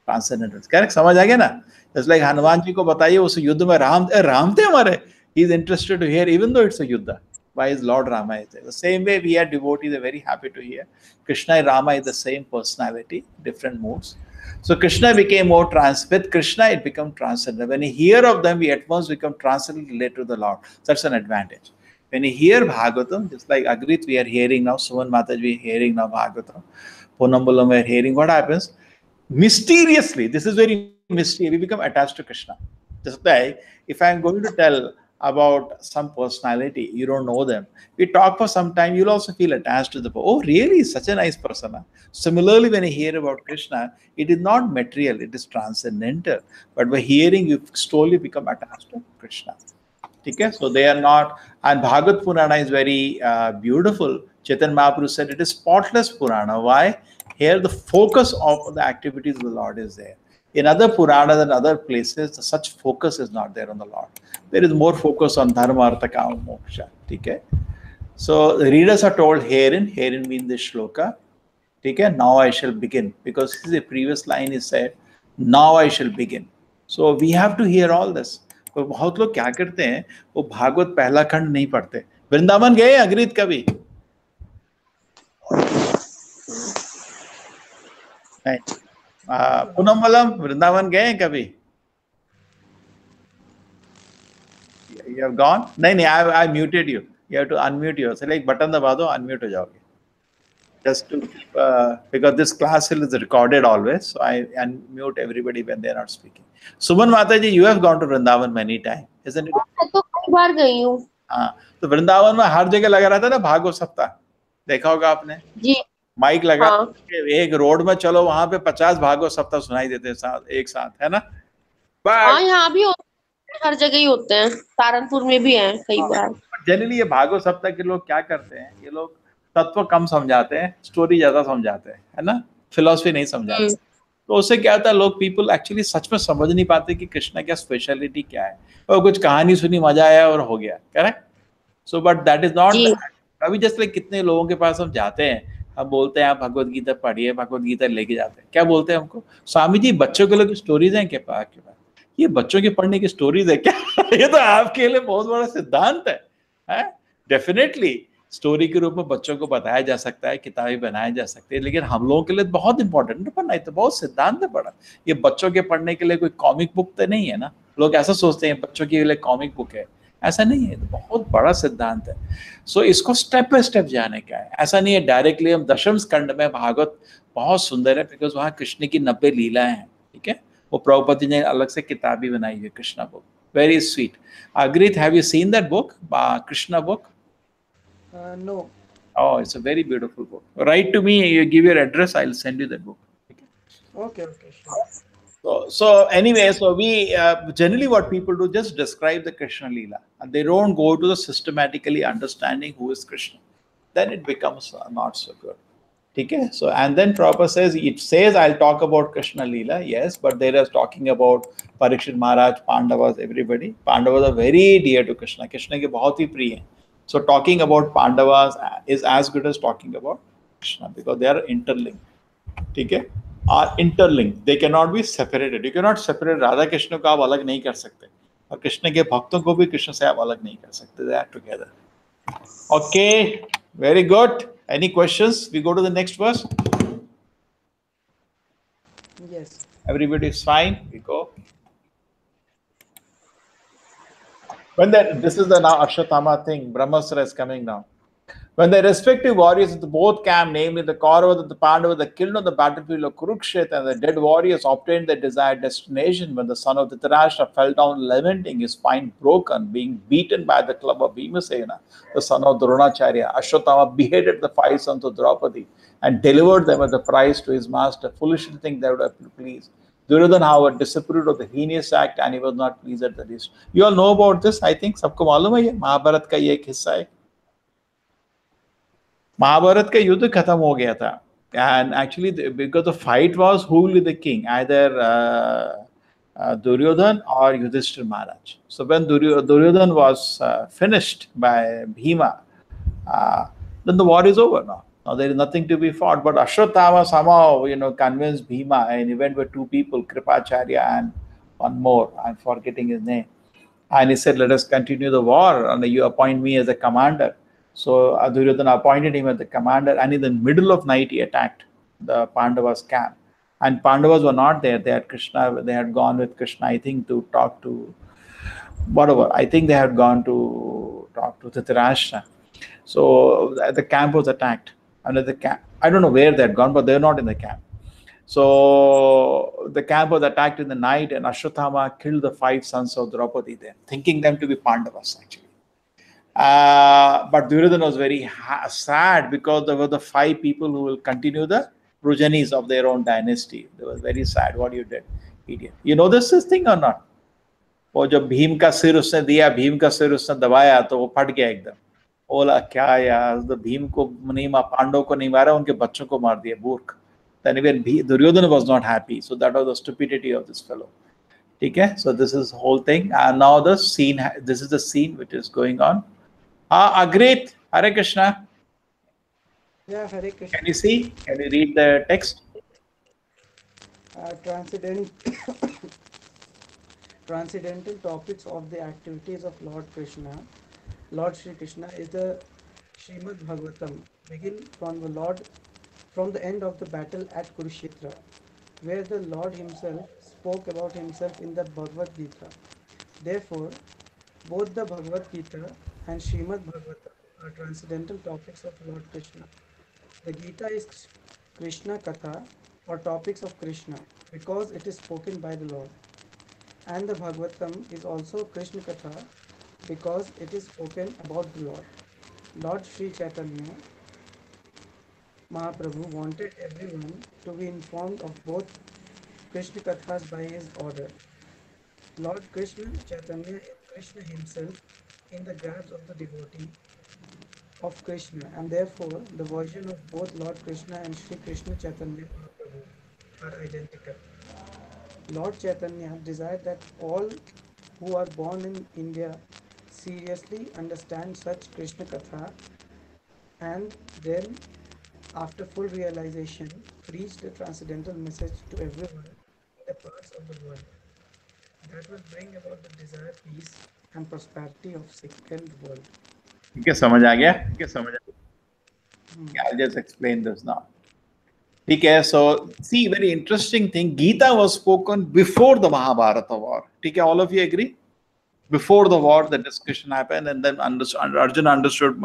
Transcendental. Correct? समझ आ गया ना? Just like Hanuman ji को बताइए उस युद्ध में राम थे हमारे. He is interested to hear, even though it's a युद्ध. Why is Lord Rama is there? The same way we are devotees are very happy to hear. Krishna and Rama is the same personality, different moods. So Krishna became more with Krishna it became transcendental. When you hear of them, we at once become transcendental related to the Lord. That's an advantage. When you hear Bhagavatam, just like Agrit we are hearing now, Suman Mataji we are hearing now Bhagavatam, Ponambalam we are hearing, what happens? Mysteriously, this is very mysterious, we become attached to Krishna. Just like if I am going to tell about some personality, you don't know them, we talk for some time, you'll also feel attached to the person. Oh, really? He's such a nice person. Similarly, when you hear about Krishna, it is not material, it is transcendental. But by hearing, you slowly become attached to Krishna. Okay? So they are not, and Bhagavad Purana is very beautiful. Chaitanya Mahaprabhu said it is spotless Purana. Why? Here the focus of the activities of the Lord is there. In other Puranas and other places, such focus is not there on the Lord. There is more focus on Dharma, Artha, Kama, Moksha. Okay? So the readers are told herein means this shloka. Okay? Now I shall begin. Because this is the previous line is said, now I shall begin. So we have to hear all this. तो बहुत लोग क्या करते हैं, वो भागवत पहला खंड नहीं पढ़ते. वृंदावन गए अग्रित कभी? नहीं. पूनमबलम वृंदावन गए कभी? You have gone? नहीं, I muted you. You have to unmute yourself. एक बटन दबा दो, unmute हो जाओगे. Just to because this class is recorded always, so I unmute everybody when they are not speaking. Suman Mataji, you have gone to Vrindavan many times, isn't it? मैं तो कई बार गई हूँ. हाँ, तो वृंदावन में हर जगह लगा रहता है ना भागवत सप्ताह. देखा होगा आपने, जी माइक लगा हाँ के एक रोड में चलो, वहां पे 50 भागवत सप्ताह सुनाई देते हैं साथ एक साथ, है ना। हाँ, बट यहाँ भी होते हैं, हर जगह ही होते हैं, सहारनपुर में भी हैं कई बार। जनरली ये भागवत सप्ताह के लोग क्या करते हैं, ये लोग तत्व कम समझाते हैं, स्टोरी ज्यादा समझाते हैं, है ना, फिलोसफी नहीं समझाते। तो उससे क्या होता है, लोग पीपल एक्चुअली सच में समझ नहीं पाते कि कृष्णा क्या स्पेशलिटी क्या है, और कुछ कहानी सुनी, मजा आया और हो गया, correct. So but that is not. जी अभी जस्ट लाइक कितने लोगों के पास हम जाते हैं, हम बोलते हैं आप भगवत गीता पढ़िए, भगवत गीता लेके जाते हैं, क्या बोलते हैं हमको, स्वामी जी बच्चों के लिए स्टोरीज हैं क्या आपके पास, ये बच्चों के पढ़ने की स्टोरीज है क्या ये तो आपके लिए बहुत बड़ा सिद्धांत है। डेफिनेटली स्टोरी के रूप में बच्चों को बताया जा सकता है, किताबें बनाया जा सकती है, लेकिन हम लोगों के लिए बहुत इंपॉर्टेंट है पढ़ना, तो बहुत सिद्धांत है पढ़ा। ये बच्चों के पढ़ने के लिए कोई कॉमिक बुक तो नहीं है ना, लोग ऐसा सोचते हैं बच्चों के लिए कॉमिक बुक है, ऐसा नहीं है, तो बहुत बड़ा सिद्धांत है। सो इसको स्टेप बाय स्टेप जाने का है, ऐसा नहीं है डायरेक्टली हम दशम स्कंड में, भागवत बहुत सुंदर है बिकॉज वहाँ कृष्ण की 90 लीलाएं हैं, ठीक है, वो प्रभुपति ने अलग से किताब भी बनाई है, Krishna book, very sweet. Agrit, have you seen that book, Krishna book? No. Oh, it's a very beautiful book. Write to me, you give your address, I'll send you that book. Okay, sure. So anyway, so we generally what people do, just describe the Krishna Leela, and they don't go to the systematically understanding who is Krishna. Then it becomes not so good. Okay, so and then Prabhupada says, it says I'll talk about Krishna Leela, yes, but there is talking about Parikshit Maharaj, Pandavas, everybody. Pandavas are very dear to Krishna. Krishna ke bahut hi priya hai. So talking about Pandavas is as good as talking about Krishna because they are interlinked. Okay, are interlinked. They cannot be separated. You cannot separate Radha Krishna को आप अलग नहीं कर सकते, और कृष्ण के भक्तों को भी कृष्ण से आप अलग नहीं कर सकते. They are together. Okay, very good. Any questions? We go to the next verse. Yes. Everybody is fine. We go. When this is the now Ashwatthama thing, Brahmastra is coming now. When the respective warriors of the both camp, namely the Kauravas and the Pandavas, are killed on the battlefield of Kurukshetra, and the dead warriors obtained their desired destination, when the son of Dhritarashtra fell down lamenting, his spine broken, being beaten by the club of Bhimasena, the son of Dronacharya, Ashwatthama beheaded the 5 sons of Draupadi and delivered them as a prize to his master, foolishly think they would have pleased. Duryodhana, however, disapproved of the heinous act and he was not pleased at the least. You all know about this, I think. सबको मालूम है ये महाभारत का ये एक हिस्सा है. महाभारत का युद्ध खत्म हो गया था, and actually because the fight was who will be the king, either Duryodhan or Yudhishthir Maharaj. So when Duryodhan was finished by Bhima, then the war is over now. Now there is nothing to be fought. But Ashwatthama somehow, convinced Bhima, and he went with 2 people, Kripacharya and one more, I'm forgetting his name. And he said, let us continue the war, and you appoint me as a commander. So Duryodhana appointed him as the commander, and in the middle of night he attacked the Pandavas' camp. And Pandavas were not there. They had gone with Krishna, I think, to talk to whatever. I think they had gone to talk to Dhritarashtra. So the camp was attacked. And at the camp, I don't know where they had gone, but they were not in the camp. So the camp was attacked in the night, and Ashwatthama killed the 5 sons of Draupadi there, thinking them to be Pandavas actually. But Duryodhana was very sad because there were the 5 people who will continue the progenis of their own dynasty. They were very sad. What you did, idiot. You know this thing or not? वो जब भीम का सिर उसने दिया, भीम का सिर उसने दबाया तो वो फट गया एकदम. बोला क्या यार, तो भीम को नहीं, पांडव को नहीं मारा, उनके बच्चों को मार दिया, मूर्ख. Then even Duryodhana was not happy. So that was the stupidity of this fellow. Okay, so this is the whole thing. And now the scene, this is the scene which is going on. Agrit, Hare Krishna. Yeah, Hare Krishna. Can you see? Can you read the text? Transcendental topics of the activities of Lord Krishna. Lord Shri Krishna is the Srimad Bhagavatam. Begin from the end of the battle at Kurukshetra, where the Lord himself spoke about himself in the Bhagavad Gita. Therefore, both the Bhagavad Gita and Srimad Bhagavatam are transcendental topics of Lord Krishna. The Gita is Krishna Katha, or topics of Krishna, because it is spoken by the Lord. And the Bhagavatam is also Krishna Katha, because it is spoken about the Lord. Lord Sri Chaitanya Mahaprabhu wanted everyone to be informed of both Krishna Kathas by his order. Lord Krishna Chaitanya is Krishna himself in the grasp of the devotee of Krishna, and therefore the version of both Lord Krishna and Sri Krishna Chaitanya Mahaprabhu are identical. Lord Chaitanya desired that all who are born in India seriously understand such Krishna Katha and then, after full realization, preach the transcendental message to everyone in the parts of the world. That will bring about the desired peace and prosperity of second world. Okay, समझ आ गया? I'll just explain this now. Okay, so see, very interesting thing. Gita was spoken before the Mahabharata war. Okay, all of you agree? Before the war, the discussion happened, and then Arjuna understood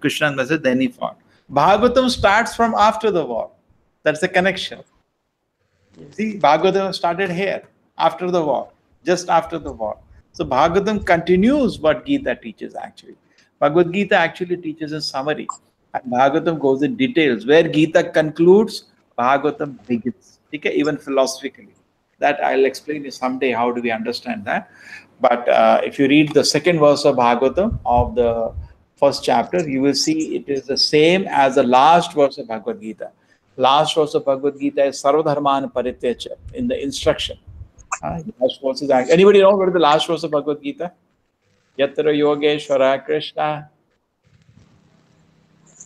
Krishna's message. Then he fought. Bhagavatam starts from after the war. That's the connection. Yes. See, Bhagavatam started here after the war, just after the war. So Bhagavatam continues what Gita teaches actually. Bhagavad Gita actually teaches in summary, and Bhagavatam goes in details. Where Gita concludes, Bhagavatam begins. Okay, even philosophically. That I'll explain you someday. How do we understand that? But if you read the second verse of Bhagavatam of the first chapter, you will see it is the same as the last verse of Bhagavad Gita. Last verse of Bhagavad Gita is Sarvadharman Parityaja in the instruction. Last verse is, anybody know what is the last verse of Bhagavad Gita? Yatra Yogeshwara Krishna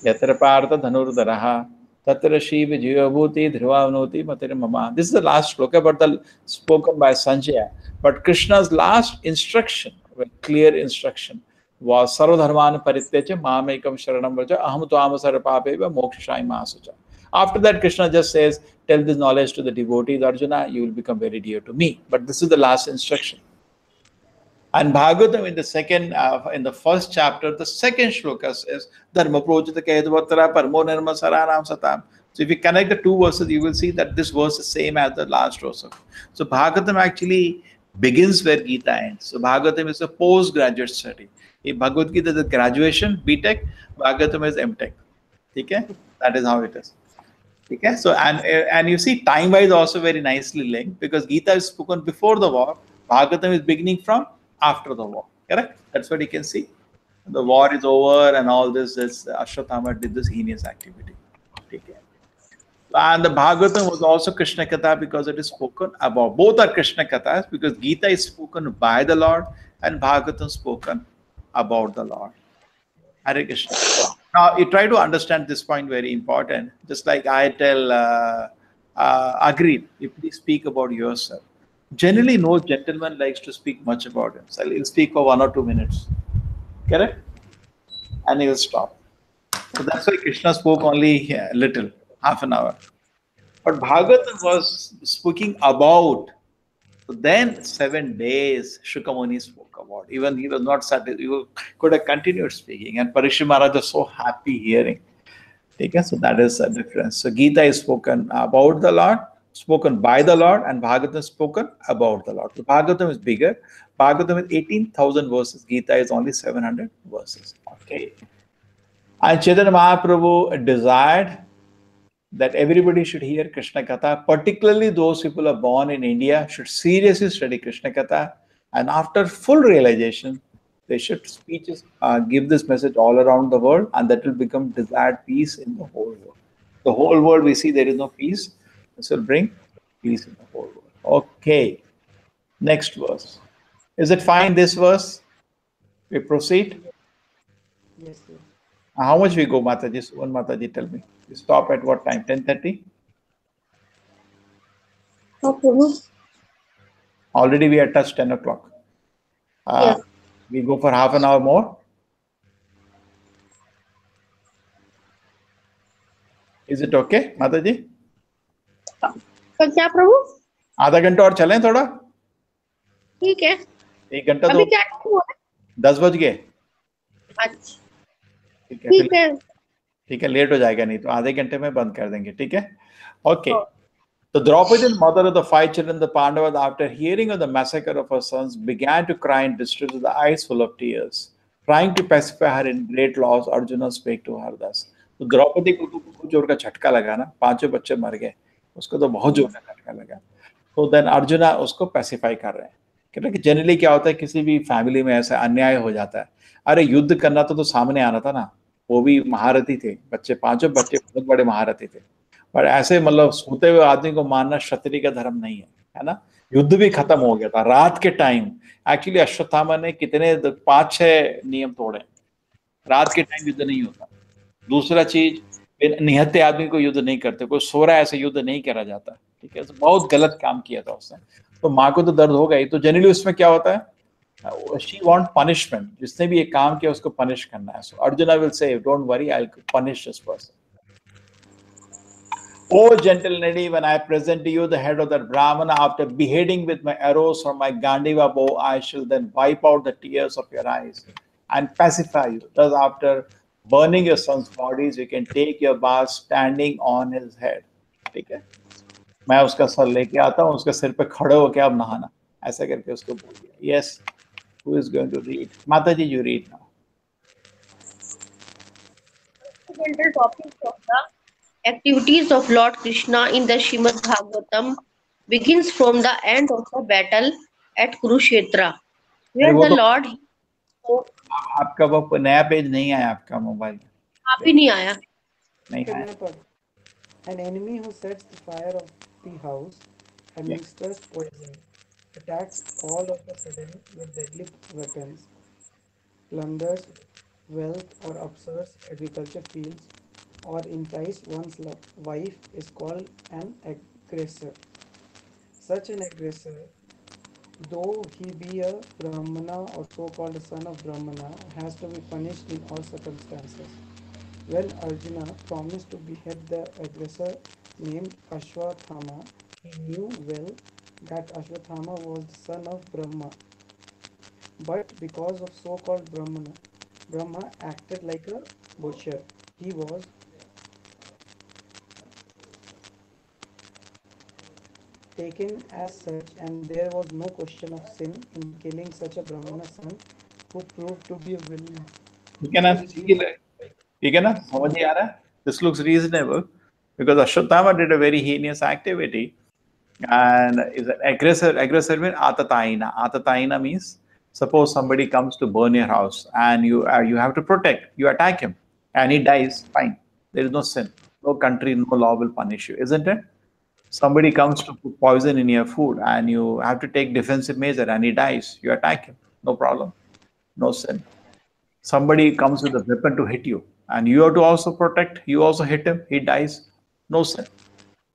Yatra Partha Dhanurdaraha Tatra Shiva Jivabhuti Dhruvanoti Matira Mama. This is the last sloka, but spoken by Sanjaya. But Krishna's last instruction, clear instruction, was Sarvadharman Parityaja Mamekam Sharanam Vraja Aham Tvama Sarvapapeva Mokshashai Mahasucha. After that, Krishna just says, tell this knowledge to the devotees, Arjuna, you will become very dear to me. But this is the last instruction. And Bhagavatam in the second, in the first chapter, the second shloka says, Dharma projita kaedvatara parmo nirma saranam satam. So if you connect the two verses, you will see that this verse is same as the last verse. So Bhagavatam actually begins where Gita ends. So Bhagavatam is a postgraduate study. If Bhagavad Gita is a graduation, BTech, Bhagavatam is MTech. Okay? That is how it is. Okay? So, and you see time-wise also very nicely linked, because Gita is spoken before the war, Bhagavatam is beginning from after the war. Correct? That's what you can see. The war is over and all this Ashwatthama did this heinous activity. Okay. And the Bhagavatam was also Krishna Katha because it is spoken about. Both are Krishna Kathas because Gita is spoken by the Lord and Bhagavatam spoken about the Lord. Hare Krishna. Now, you try to understand this point, very important. Just like I tell Agreed, you please speak about yourself. Generally, no gentleman likes to speak much about himself. He'll speak for 1 or 2 minutes. Correct? And he'll stop. So that's why Krishna spoke only a little, half an hour. But Bhagavatam was speaking about. So then 7 days Shukra Muni spoke about. Even he was not satisfied. He could have continued speaking. And Parikshit Maharaj was so happy hearing. Okay? So that is a difference. So Gita is spoken about the Lord, spoken by the Lord, and Bhagavatam spoken about the Lord. So Bhagavatam is bigger. Bhagavatam is 18,000 verses. Gita is only 700 verses. Okay. And Chaitanya Mahaprabhu desired that everybody should hear Krishna Katha, particularly those people who are born in India should seriously study Krishna Katha, and after full realization, they should give this message all around the world, and that will become desired peace in the whole world. The whole world we see there is no peace. This will bring peace in the whole world. Okay. Next verse. Is it fine, this verse? We proceed? Yes, sir. How much we go, Mataji? Suvan Mataji, tell me. We stop at what time? 10:30? Okay. Already we are touched 10 o'clock. Yes. We go for half an hour more. Is it okay, Mataji? तो क्या प्रभु आधा घंटा और चलें थोड़ा? ठीक है 1 घंटा अभी तो क्या टाइम हुआ है? 10 बज गए. अच्छा ठीक है, ठीक है ठीक है, लेट हो जाएगा नहीं तो आधे घंटे में बंद कर देंगे. ठीक है, okay. The Draupadi, mother of the 5 children, the Pandavas, after hearing of the massacre of her sons, began to cry in distress with the eyes full of tears. Trying to pacify her in great loss, Arjuna spake to her thus. तो द्रौपदी को तो बहुत जोर का झटका लगा ना, 5 बच्चे मर गए, उसको तो बहुत जोर का झटका लगा। तो देन अर्जुना उसको पैसिफाई कर रहे हैं। कहते हैं कि जनरली क्या होता है, किसी भी फैमिली में ऐसा अन्याय हो जाता है, अरे युद्ध करना तो सामने आना था ना, वो भी महारथी थे बच्चे, 5 बच्चे बहुत बड़े महारथी थे, पर ऐसे मतलब सोते हुए आदमी को मारना क्षत्रिय का धर्म नहीं है ना। युद्ध भी खत्म हो गया था रात के टाइम। एक्चुअली अश्वत्थामा ने कितने 5-6 नियम तोड़े, रात के टाइम युद्ध नहीं होता। दूसरा चीज, निहत्थे आदमी को युद्ध नहीं करते, कोई सो रहा है ऐसे युद्ध नहीं करा जाता, ठीक है। तो बहुत गलत काम किया था उसने, तो माँ को तो दर्द होगा ही। तो जनरली उसमें क्या होता है, शी वांट पनिशमेंट, जिसने भी ये काम किया उसको पनिश करना है। So Arjuna will say don't worry, I will punish this person. O gentle lady, when I present to you the head of that Brahmana after beheading with my arrows from my Gandiva bow, I shall then wipe out the tears of your eyes and pacify you. Thus, after burning your son's bodies, you can take your bath standing on his head. ठीक है, मैं उसका sir लेके आता हूँ, उसके सिर पे खड़े होके आप नहाना, ऐसा करके उसको बोल दिया। Yes, who is going to read? Mataji, you read now. Fundamental topics of the activities of Lord Krishna in the Srimad Bhagavatam begins from the end of the battle at Kurukshetra, where वो the तो Lord आपका वो नया page नहीं आया आपका mobile में, आप ही नहीं आया। नहीं Okay, आया। मैं पढ़. An enemy who sets the fire of the house, administers poison, attacks all of a sudden with deadly weapons, plunders wealth or upsets agriculture fields, or entice one's wife is called an aggressor. Such an aggressor, though he be a Brahmana or so-called a son of Brahmana, has to be punished in all circumstances. When Arjuna promised to behead the aggressor named Ashwathama, he knew well that Ashwathama was the son of Brahma. But because of so-called Brahma acted like a butcher. He was taken as such, and there was no question of sin in killing such a Brahmana son who proved to be a villain. ठीक है ना, ठीक है ना, समझ नहीं आ रहा है? This looks reasonable because Ashwatthama did a very heinous activity and is an aggressor. Aggressor means atataina. Atataina means suppose somebody comes to burn your house and you have to protect. You attack him and he dies. Fine, there is no sin. No country, no law will punish you, isn't it? Somebody comes to put poison in your food and you have to take defensive measure and he dies. You attack him. No problem. No sin. Somebody comes with a weapon to hit you and you have to also protect. You also hit him. He dies. No sin.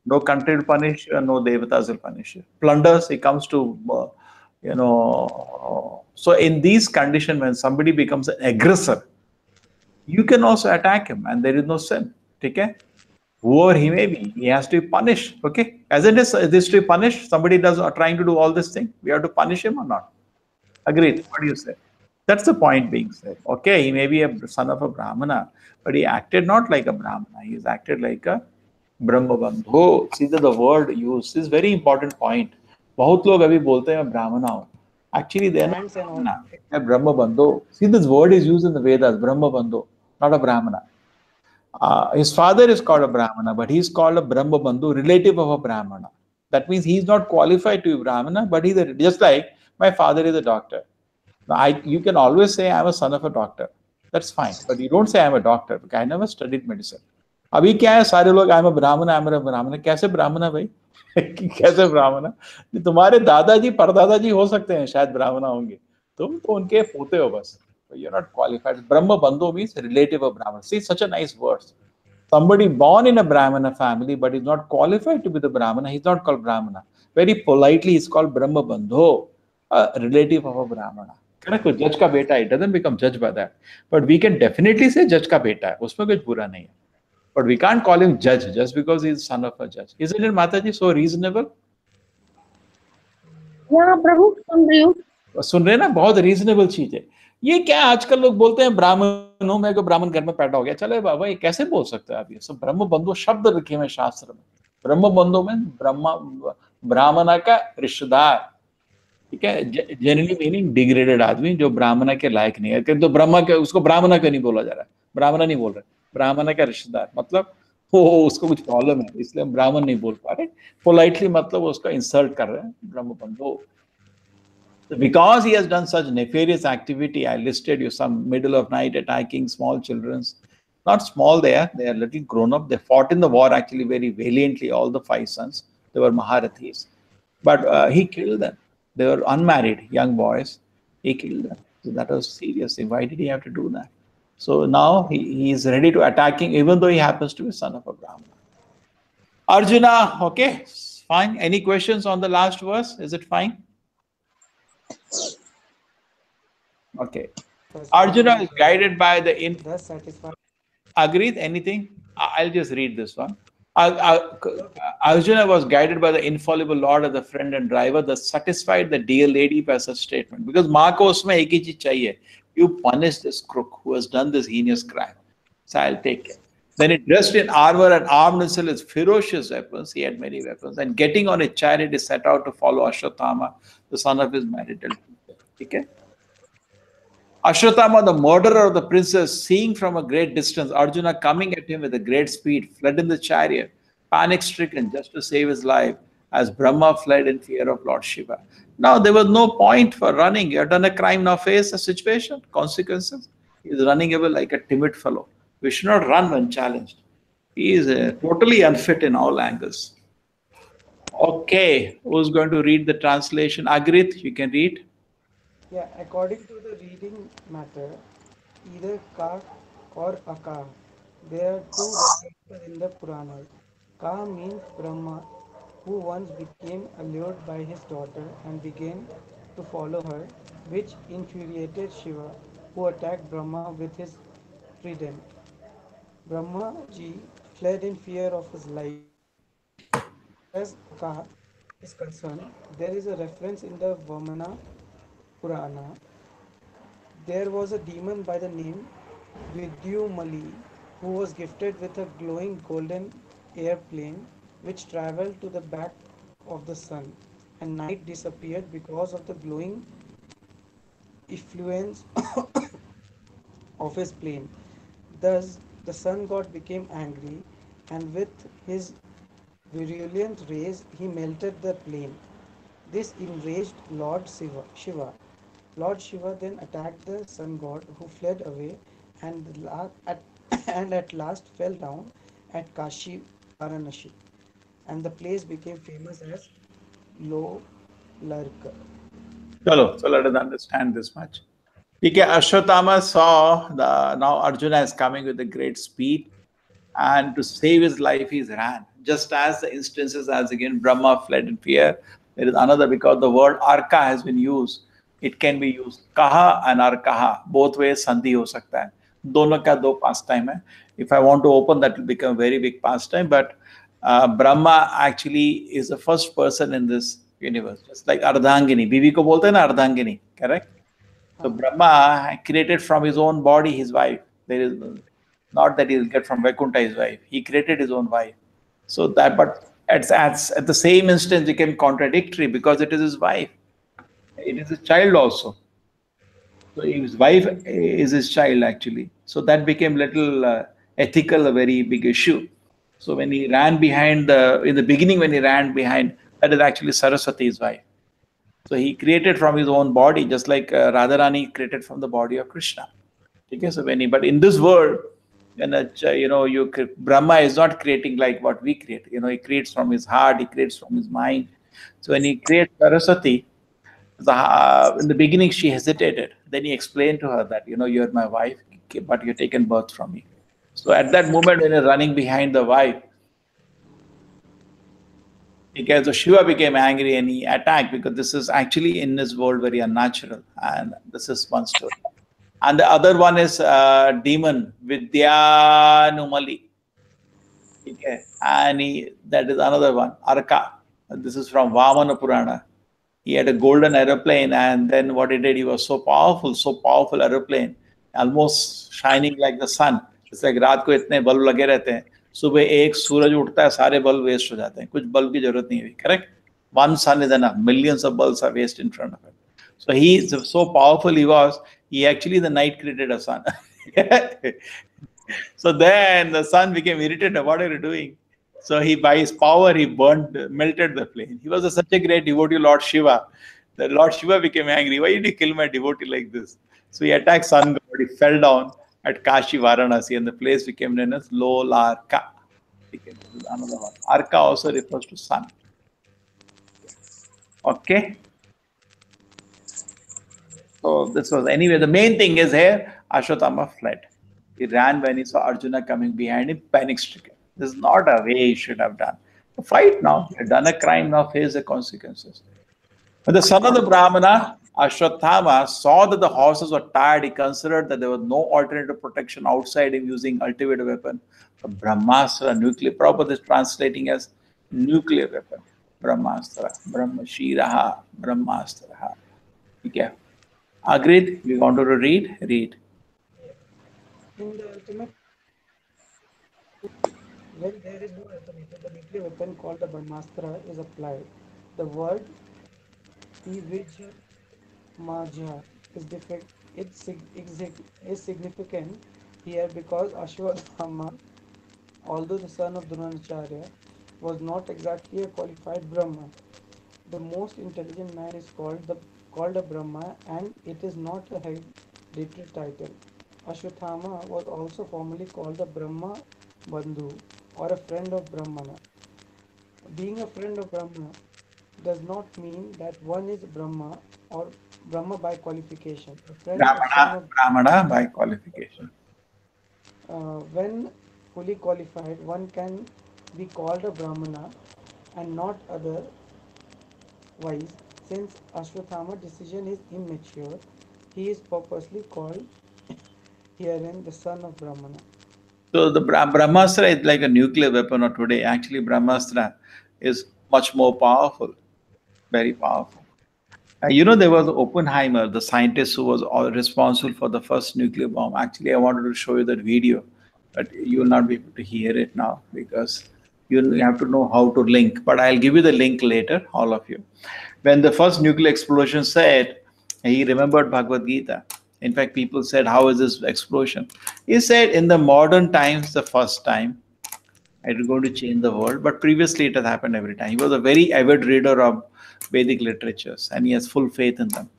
No country will punish you and no devatas will punish you. Plunders, he comes to, so in these conditions, when somebody becomes an aggressor, you can also attack him and there is no sin. Okay? Whoever he may be, he has to be punished. Okay? As it is this to be punished, somebody trying to do all this thing, we have to punish him or not? Agreed. What do you say? That's the point being said. Okay, he may be a son of a Brahmana, but he acted not like a Brahmana. He is acted like a Brahmabandho. See that the word used is very important point. बहुत लोग अभी बोलते हैं मैं ब्राह्मण हूँ. Actually, they are not Brahmana. A Brahmabandho. See, this word is used in the Vedas, Brahmabandho, not a Brahmana. His father is called a Brahmana, but he is called a Brahmabandhu, relative of a Brahmana. That means he is not qualified to be Brahmana, but he's just like my father is a doctor. Now, you can always say I'm a son of a doctor. That's fine, but you don't say I'm a doctor because I never studied medicine. अभी क्या है, सारे लोग I'm a Brahmana. कैसे ब्राह्मण भाई? कैसे ब्राह्मण? तुम्हारे दादाजी परदादाजी हो सकते हैं, शायद ब्राह्मण होंगे, तुम तो उनके पोते हो बस. You're not qualified. Brahma Bandhu means relative of Brahmana. See, such a nice word. Somebody born in a Brahmana family but is not qualified to be the Brahmana, he's not called Brahmana. Very politely, he's called Brahma Bandhu, a relative of a Brahmana. Judge ka beta, it doesn't become judge by that. But we can definitely say judge ka beta. Usme kuch bura nahi hai. But we can't call him judge just because he's son of a judge. Isn't it, Mataji, so reasonable? हाँ प्रभु, सुन रही हूँ. सुन रहे ना, बहुत reasonable चीज है. ये क्या आजकल लोग बोलते हैं ब्राह्मण हूं मैं, को ब्राह्मण घर में पैदा हो गया. चले बाबा, ये कैसे बोल सकते हैं आप? ये सब ब्रह्म बंधु शब्द रखे हुए शास्त्र में. ब्रह्म बंधु में ब्राह्मणा का रिश्तेदार, ठीक है, जनरली मीनिंग डिग्रेडेड आदमी जो ब्राह्मणा के लायक नहीं है. तो ब्रह्मा के, उसको ब्राह्मणा क्यों नहीं बोला जा रहा है? ब्राह्मणा नहीं बोल रहे, ब्राह्मण का रिश्तेदार, मतलब वो उसको कुछ प्रॉब्लम है इसलिए हम ब्राह्मण नहीं बोल पा रहे, पोलाइटली मतलब उसका इंसल्ट कर रहे हैं Brahmabandhu. Because he has done such nefarious activity, I listed you some middle of night attacking small children. Not small, they are little grown up. They fought in the war actually very valiantly, all the 5 sons. They were Maharathis. But he killed them. They were unmarried young boys. He killed them. So that was serious. Why did he have to do that? So now he is ready to attacking, even though he happens to be son of a Brahmana. Arjuna, okay, fine. Any questions on the last verse? Is it fine? Okay. Arjuna is guided by the thus satisfied. Agreed? Anything? I'll just read this one. Arjuna was guided by the infallible Lord as a friend and driver, thus satisfied the dear lady by such statement. Because maa ko usme ek hi cheez chahiye. You punish this crook who has done this heinous crime. So I'll take it. Then he dressed in armor and armed himself with ferocious weapons. He had many weapons. And getting on a chariot, he set out to follow Ashwatthama, the son of his marital sister. Okay? Ashwatthama, the murderer of the princess, seeing from a great distance Arjuna coming at him with a great speed, fled in the chariot, panic-stricken just to save his life, as Brahma fled in fear of Lord Shiva. Now, there was no point for running. You have done a crime, now face a situation, consequences. He is running away like a timid fellow. We should not run when challenged. He is totally unfit in all angles. Okay, who's going to read the translation? Agrit, you can read. Yeah, according to the reading matter, either Ka or Aka. There are two references in the Puranas. Ka means Brahma, who once became allured by his daughter and began to follow her, which infuriated Shiva, who attacked Brahma with his trident. Brahma ji fled in fear of his life. As Ka is concerned, there is a reference in the Vamana Purana. There was a demon by the name Vidyumali who was gifted with a glowing golden airplane which traveled to the back of the sun, and night disappeared because of the glowing effluence of his plane. Thus, the sun god became angry, and with his virulent rays he melted the plane. This enraged Lord Shiva. Lord Shiva then attacked the sun god, who fled away and at last fell down at Kashi Varanasi, and the place became famous as Lo Larka. Chalo, so let us understand this much. Okay, Ashwatthama saw now Arjuna is coming with a great speed, and to save his life he ran. Just as the instances as again Brahma fled in fear, there is another, because the word arka has been used. It can be used kaha and arkaha. Both ways sandhi ho sakta hai. Dono ka do pastime hai. If I want to open, that will become a very big pastime. But Brahma actually is the first person in this universe. Just like Ardhangini. Bibi ko bolte na Ardhangini. Correct? So Brahma created from his own body his wife. There is not that he will get from Vaikuntha his wife. He created his own wife. So that, but at the same instance became contradictory because it is his wife. It is his child also. So his wife is his child actually. So that became little ethical, a very big issue. So when he ran behind in the beginning when he ran behind, that is actually Saraswati's wife. So he created from his own body, just like Radharani created from the body of Krishna. Okay, so but in this world, when Brahma is not creating like what we create. He creates from his heart, he creates from his mind. So when he creates Saraswati, in the beginning she hesitated. Then he explained to her that, you're my wife, but you've taken birth from me. So at that moment when you're running behind the wife, so Shiva became angry and he attacked, because this is actually in this world very unnatural. And this is one story. And the other one is demon, Vidyanumali. Okay. And that is another one, Arka. This is from Vamana Purana. He had a golden aeroplane, and then what he did, he was so powerful aeroplane, almost shining like the sun. It's like रात को इतने bulb लगे रहते हैं, सुबह एक सूरज उठता है, सारे बल्ब वेस्ट हो जाते हैं, कुछ बल्ब की जरूरत नहीं है, correct? One sun is enough. Millions of bulbs are wasted in front of him. So he is so powerful he was. He actually the night created a sun. So then the son became irritated. What are you doing? So he, by his power, he melted the flame. He was such a great devotee, Lord Shiva. The Lord Shiva became angry. Why did you kill my devotee like this? So he attacked sun god. He fell down at Kashi Varanasi, and the place became known as Lolarka. Another one. Arka also refers to sun. Okay. So this was, anyway, the main thing is here, Ashwatthama fled. He ran when he saw Arjuna coming behind him, panic stricken. This is not a way he should have done. Fight now. He had done a crime, now face the consequences. When the son of the Brahmana, Ashwatthama, saw that the horses were tired, he considered that there was no alternative protection outside him using ultimate weapon, the Brahmastra, nuclear. Prabhupada is translating as nuclear weapon. Brahmastra, Brahmashiraha, Brahmastra. Okay. Agreed? We want to read? Read. In the ultimate, when there is no alternative, the nuclear weapon called the Brahmastra is applied. The word Maja is significant here because Ashwatthama, although the son of Dronacharya, was not exactly a qualified Brahma. The most intelligent man is called a Brahma, and it is not a hereditary title. Ashwatthama was also formally called a Brahma Bandhu, or a friend of Brahmana. Being a friend of Brahma does not mean that one is Brahma or Brahma by qualification. A friend or son of Brahmana by qualification. When fully qualified, one can be called a Brahmana and not otherwise. Since Ashwatthama's decision is immature, he is purposely called herein the son of Brahmana. So the Brahmastra is like a nuclear weapon of today. Actually, Brahmastra is much more powerful, very powerful. There was Oppenheimer, the scientist who was responsible for the first nuclear bomb. Actually, I wanted to show you that video, but you will not be able to hear it now because you have to know how to link. But I'll give you the link later, all of you. When the first nuclear explosion said, he remembered Bhagavad Gita. In fact, people said, how is this explosion? He said, in the modern times, the first time, it is going to change the world. But previously, it has happened every time. He was a very avid reader of Vedic literatures, and he has full faith in them.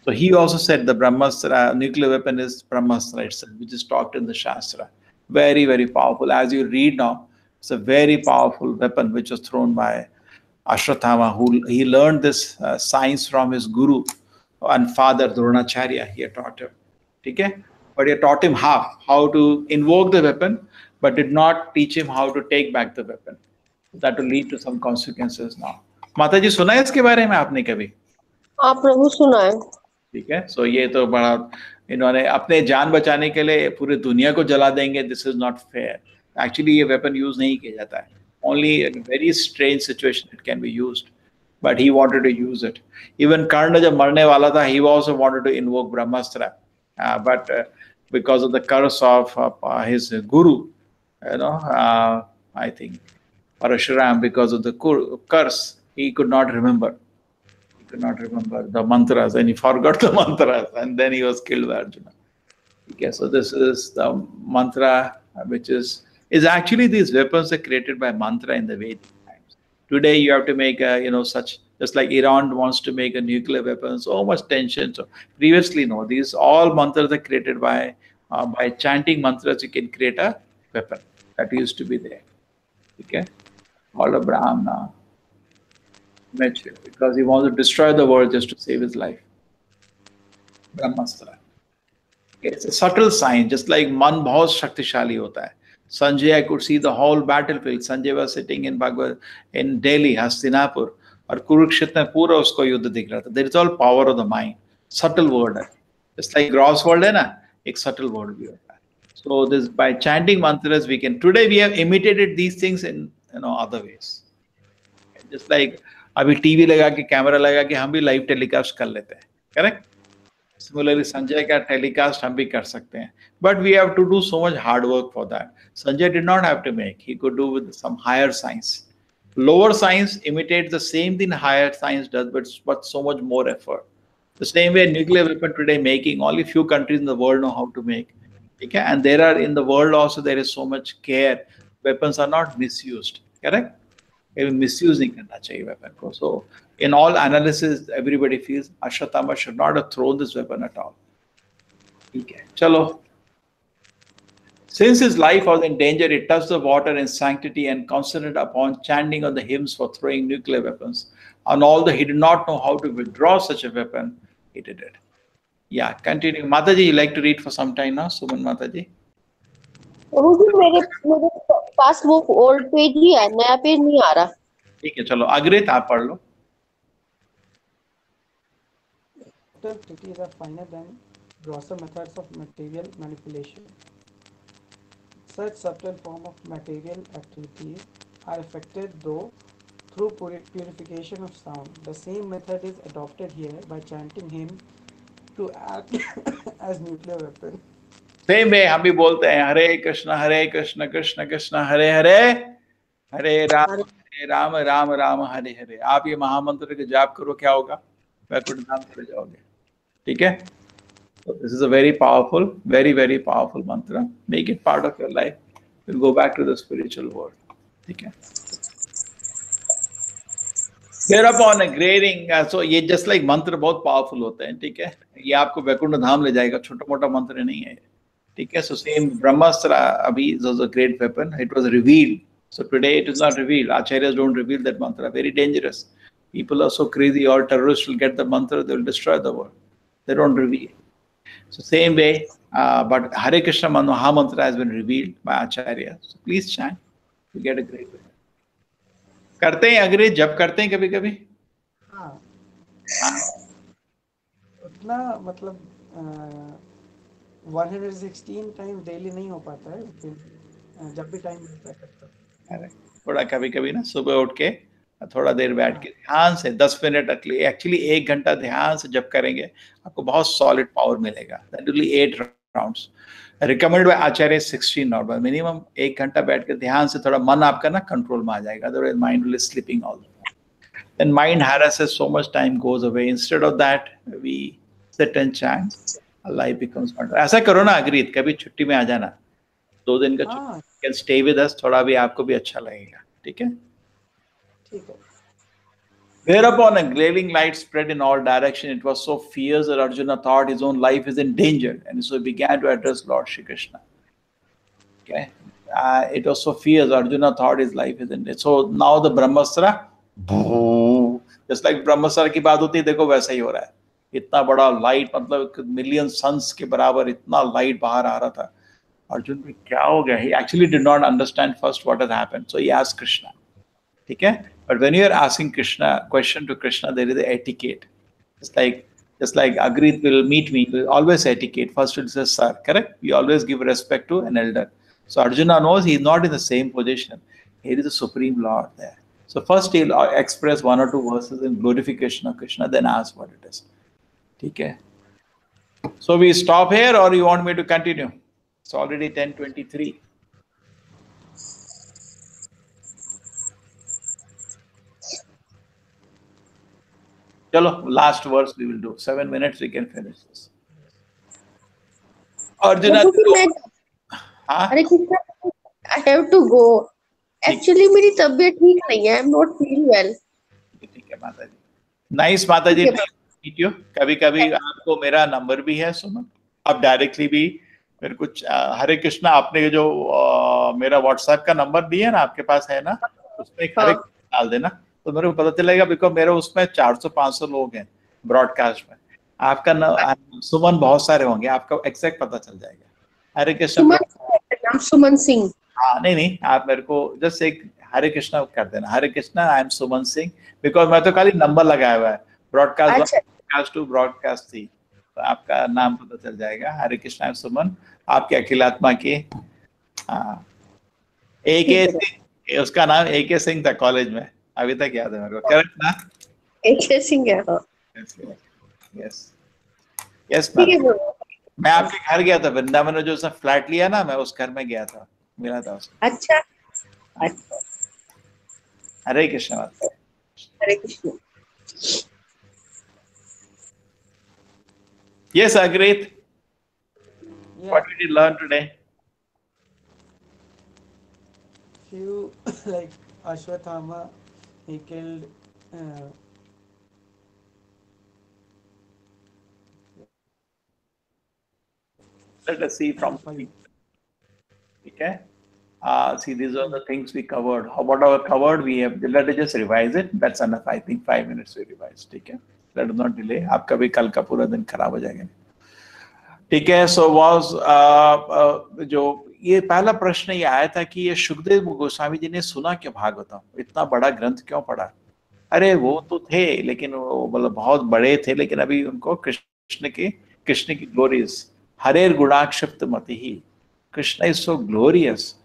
So he also said the Brahmastra, nuclear weapon is Brahmastra itself, which is talked in the Shastra. Very, very powerful. As you read now, it's a very powerful weapon which was thrown by Ashwatthama, he learned this science from his guru and father Dronacharya. He had taught him. Okay? But he taught him how to invoke the weapon, but did not teach him how to take back the weapon. That will lead to some consequences now. माता जी सुना है इसके बारे में आपने कभी? हाँ प्रभु सुना है. ठीक है. So ये तो बड़ा इन्होंने अपने जान बचाने के लिए पूरी दुनिया को जला देंगे. This is not fair. Actually ये weapon use नहीं किया जाता है. Only in a very strange situation it can be used. But he wanted to use it. Even Karna जब मरने वाला था, he also wanted to invoke Brahmastra. But because of the curse of his guru, I think Parashuram, because of the curse, he could not remember. He could not remember the mantras, and he forgot the mantras, and then he was killed by Arjuna. Okay, so this is the mantra, which is actually these weapons are created by mantra in the Vedic times. Today you have to make such, just like Iran wants to make a nuclear weapon, so much tension. So previously, no, these all mantras are created by chanting mantras. You can create a weapon that used to be there. Okay, all of Brahmana, because he wants to destroy the world just to save his life. Brahmastra. Okay, it's a subtle sign, just like man bahut shaktishali hota hai. Sanjay could see the whole battlefield. Sanjay was sitting in Delhi, Hastinapur, और कुरुक्षेत्र में पूरा उसको युद्ध दिख रहा था. There is all power of the mind. Subtle word है. Just like gross word है ना, एक subtle word भी होता है. So this, by chanting mantras, we can. Today we have imitated these things in other ways. Just like अभी TV लगा के कैमरा लगा के हम भी लाइव टेलीकास्ट कर लेते हैं. Correct? Similarly, Sanjay का telecast हम भी कर सकते हैं. But we have to do so much hard work for that. Sanjay did not have to make. He could do with some higher science. Lower science imitates the same thing higher science does, but so much more effort. The same way nuclear weapon today making, only few countries in the world know how to make. Okay, and there are in the world also there is so much care. Weapons are not misused. Correct? Misuse नहीं करना चाहिए weapon को. So in all analysis, everybody feels Ashwatthama should not have thrown this weapon at all. Okay, chalo. Since his life was in danger, he touched the water in sanctity and concentrated upon chanting on the hymns for throwing nuclear weapons. And although he did not know how to withdraw such a weapon, he did it. Yeah, continue. Mataji, you like to read for some time now? Suman Mataji. गुरुजी मेरे मेरे पास वो old page ही है, नया page नहीं आ रहा. ठीक है, चलो अग्रित आप पढ़ लो. Subtleties are finer than grosser methods of material manipulation. Such subtle form of material activities are effected though through purification of sound. The same method is adopted here by chanting hymn to act as nuclear weapon. Same way हम भी बोलते हैं हरे कृष्ण कृष्ण कृष्ण हरे हरे हरे राम राम राम हरे हरे. आप ये महामंत्र के जाप करो, क्या होगा? वैकुंठ धाम चले जाओगे. ठीक है? So this is a very powerful, very, very powerful mantra. Make it part of your life. You'll go back to the spiritual world. ठीक है? Thereupon a grading, so ये just like मंत्र बहुत powerful होते हैं. ठीक है? ये आपको वैकुंठ धाम ले जाएगा. छोटा मोटा मंत्र नहीं है. ठीक है? So same Brahmastra abhi was a great weapon. It was revealed. So today it is not revealed. Acharyas don't reveal that mantra. Very dangerous. People are so crazy. All terrorists will get the mantra. They will destroy the world. They don't reveal. So same way, but Hare Krishna Maha Mantra has been revealed by Acharya. So please chant. You get a great weapon. करते हैं अग्रे जब करते हैं कभी कभी. हाँ, उतना मतलब 116 टाइम डेली नहीं हो पाता है, लेकिन जब भी टाइम मिलता है करता हूं. थोड़ा कभी कभी ना सुबह उठ के थोड़ा देर बैठ के ध्यान से 10 मिनट एक्चुअली 1 घंटा ध्यान से जब करेंगे आपको बहुत सॉलिड पावर मिलेगा. That will be 8 rounds. Recommended by Acharya 16 round. Minimum 1 घंटा बैठ के ध्यान से थोड़ा मन आपका ना कंट्रोल में आ जाएगा. Otherwise mind will sleeping all the time. Then mind harasses so much time goes away. Instead of that we sit and chant. Life becomes wonder. ऐसा करो ना अग्रीत, कभी छुट्टी में आ जाना, 2 दिन का छुट्टी. कैन स्टे विद अस, थोड़ा भी आपको भी अच्छा लगेगा. ठीक है? ठीक है. Thereupon a glowing light spread in all directions. It was so fierce that Arjuna thought his own life is in danger, and so he began to address Lord Shri Krishna. Okay, it was so fierce. Arjuna thought his life is in danger. So now the Brahmastra, just like Brahmastra की बात होती है, देखो वैसा ही हो रहा है. इतना बड़ा लाइट, मतलब मिलियन सन्स के बराबर इतना लाइट बाहर आ रहा था. अर्जुन को क्या हो गया? He actually did not understand first what has happened. So he asked Krishna. ठीक है? But when you are asking Krishna question to Krishna, there is a etiquette. Just like Agrit will meet me, will always etiquette. First it says sir, correct? We always give respect to an elder. So Arjuna knows he is not in the same position. Here is the Supreme Lord there. So first he'll express 1 or 2 verses in glorification of Krishna, then ask what it is. ठीक है? So we stop here, or you want me to continue? It's already 10:23. Chalo, last verse we will do. 7 minutes we can finish this. Arjuna, हाँ? अरे Krishna, I have to go. Actually मेरी तबीयत ठीक नहीं है. I'm not feeling well. ठीक है माता जी. Nice माता जी. Meet you. कभी कभी आपको मेरा नंबर भी है, सुनो. आप डायरेक्टली भी मेरे को हरे कृष्णा आपने जो मेरा व्हाट्सएप का नंबर दिया ना, आपके पास है ना, उसमें एक हरे डाल देना तो मेरे को पता चलेगा. बिकॉज मेरे उसमें 400-500 लोग हैं ब्रॉडकास्ट में. आपका सुमन बहुत सारे होंगे, आपका एग्जैक्ट पता चल जाएगा. हरे कृष्णा. सुमन सिंह. हाँ, नहीं आप मेरे को जस्ट एक हरे कृष्णा कर देना. Hare Krishna, I am Suman Singh. Because मैं तो खाली नंबर लगाया हुआ है. ब्रॉडकास्ट टू ब्रॉडकास्ट थी, तो आपका नाम पता चल जाएगा. हरे कृष्णा सुमन, आपके अखिलात्मा के AK, उसका नाम AK सिंह था कॉलेज में, अभी तक याद है मेरे को. करेक्ट ना? AK सिंह है. Yes yes. मैं आपके घर गया था वृंदावन में, जो उसने फ्लैट लिया ना, मैं उस घर में गया था, मिला था उसको. अच्छा. हरे कृष्णा. हरे Krishna. Yes, Agrit. Yeah, What did you learn today? few like Ashwathama, he killed. Uh, Let us see from the five. okay. See, these are the things we covered. Whatever covered, we have. Let us just revise it. That's enough. I think 5 minutes we revised. Okay. Let us not delay. आपका भी कल का पूरा दिन खराब हो जाएगा. ठीक है. So was जो ये पहला प्रश्न ये आया था कि ये शुकदेव गोस्वामी जी ने सुना क्यों भागवतम, इतना बड़ा ग्रंथ क्यों पढ़ा? अरे वो तो थे, लेकिन वो मतलब बहुत बड़े थे, लेकिन अभी उनको कृष्ण की ग्लोरीज हरेर गुणाक्षिप्त मति ही, कृष्ण इज सो ग्लोरियस,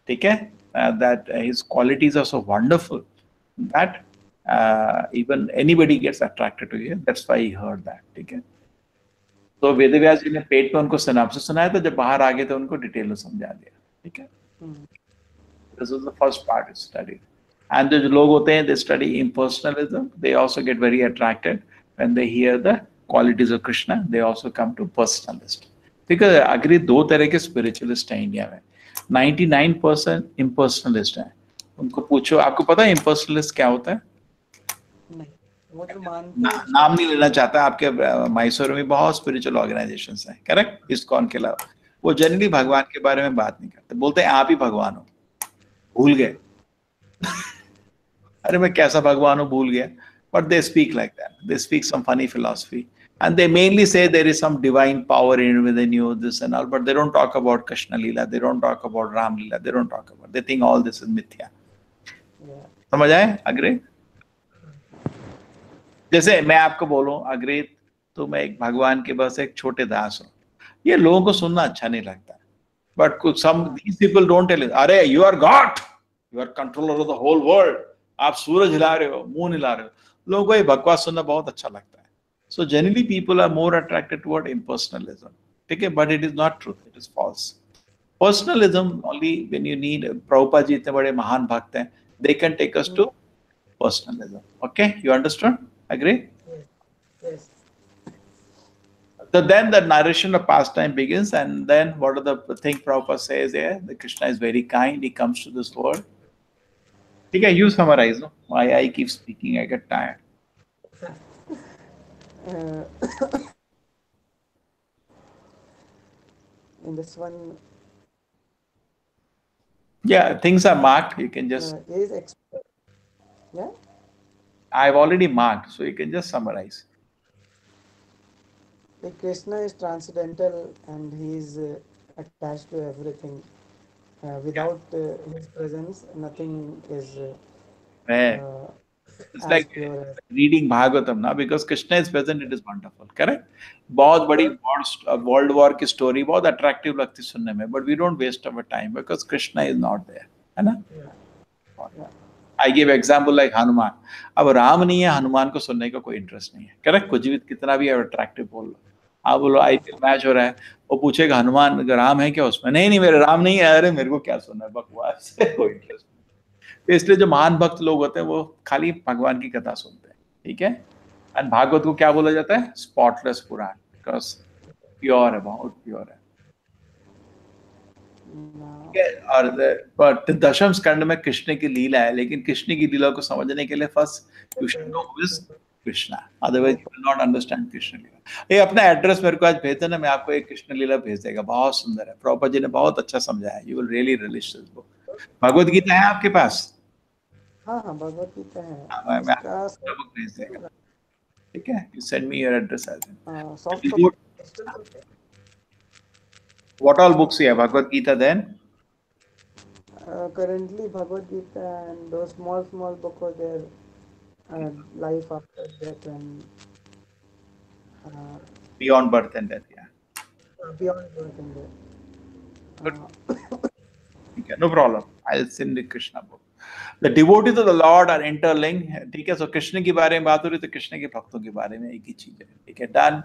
ठीक है, that his qualities are so wonderful that even anybody gets attracted to him, that's why he heard that. ठीक है. तो वेदव्यास जी ने पेट में उनको सिनाप्सिस सुनाया था, जब बाहर आ गए तो उनको डिटेल में समझा दिया. ठीक है. This is the first part is studied. And जो लोग होते हैं, they study impersonalism. They also get very attracted when they hear the qualities of Krishna. They also come to personalist. ठीक है. अगर दो तरह के spiritualist हैं इंडिया में, 99% impersonalist हैं. उनको पूछो, आपको पता है impersonalist क्या होता है? नहीं, वो जो मानते हैं नाम नहीं लेना चाहता. आपके मैसूर में बहुत स्पिरिचुअल ऑर्गेनाइजेशंस हैं, करेक्ट, इस्कॉन के अलावा. वो जनरली भगवान के बारे में बात नहीं करते, बोलते हैं आप ही भगवान हो, भूल गए. अरे मैं कैसा भगवान हूँ, भूल गया. But they speak like that. They speak some funny philosophy, and they mainly say there is some divine power in within you, this and all. But they don't talk about Krishna Leela. They don't talk about Ram Leela. They don't talk about. They think all this is mithya. Yeah. समझ आए? अग्रे. जैसे मैं आपको बोलूं, अग्रे तुम एक भगवान के बस एक छोटे दास हो, ये लोगों को सुनना अच्छा नहीं लगता. But some these people don't tell you, अरे you are God, you are controller of the whole world. आप सूरज हिला रहे हो, मून हिला रहे हो. लोगों को ये बकवास सुनना बहुत अच्छा लगता है. So generally people are more attracted toward impersonalism. ठीक है, but it is not true. It is false. Personalism only when you need. Prabhupada जी इतने बड़े महान भक्त हैं, they can take us to personalism. Okay, you understood? Agree? Yes. So then the narration of pastime begins, and then what are the thing Prabhupada says here? The Krishna is very kind. He comes to this world. Okay, you summarize. No, I keep speaking. I get tired. Uh, in this one, Yeah, things are marked. You can just. yeah. I've already marked, so you can just summarize. Like Krishna is transcendental and he is attached to everything. Without his presence, nothing is It's as like pure as. reading Bhagavatam now, because Krishna is present. It is wonderful. Correct? बहुत बड़ी world war की story बहुत attractive लगती सुनने में, but we don't waste our time because Krishna is not there. है ना? I give example like Hanuman. अब राम नहीं है, हनुमान को सुनने का कोई इंटरेस्ट नहीं है. करेक्ट? कुछ भी कितना भी अट्रैक्टिव बोल लो. आप बोलो आईपीएल मैच हो रहा है, वो पूछेगा हनुमान राम है क्या उसमें? नहीं मेरे राम नहीं है. अरे मेरे को क्या सुनना है, बकवास. कोई इंटरेस्ट नहीं. तो इसलिए जो महान भक्त लोग होते हैं वो खाली भगवान की कथा सुनते हैं. ठीक है. एंड भागवत को क्या बोला जाता है? स्पॉटलेस पुराण, बिकॉज प्योर है, बहुत प्योर है. और दशम स्कंद में कृष्ण की लीला है, लेकिन कृष्ण की लीला को समझने के लिए first you should know who is Krishna, otherwise you will not understand Krishna Leela. ये अपना एड्रेस मेरे को आज भेज देना, मैं आपको एक कृष्ण लीला भेज देगा. बहुत सुंदर है, प्रभुपाद जी ने बहुत अच्छा समझाया. You will really release this book. Bhagavad Gita है आपके पास? हाँ भगवद गीता है. मैं आपको बुक भेज देगा. ठीक है, you send me your address as soft. What all books you have? Bhagavad Gita then? Currently Bhagavad Gita and those small books are there. Life after death and Beyond birth and death, yeah. Beyond birth and death. Okay, no problem. I'll send the Krishna book. The devotees of the Lord are interlinked. ठीक है, so Krishna के बारे में बात हो रही, तो कृष्ण के भक्तों के बारे में एक ही चीज है. ठीक है, done.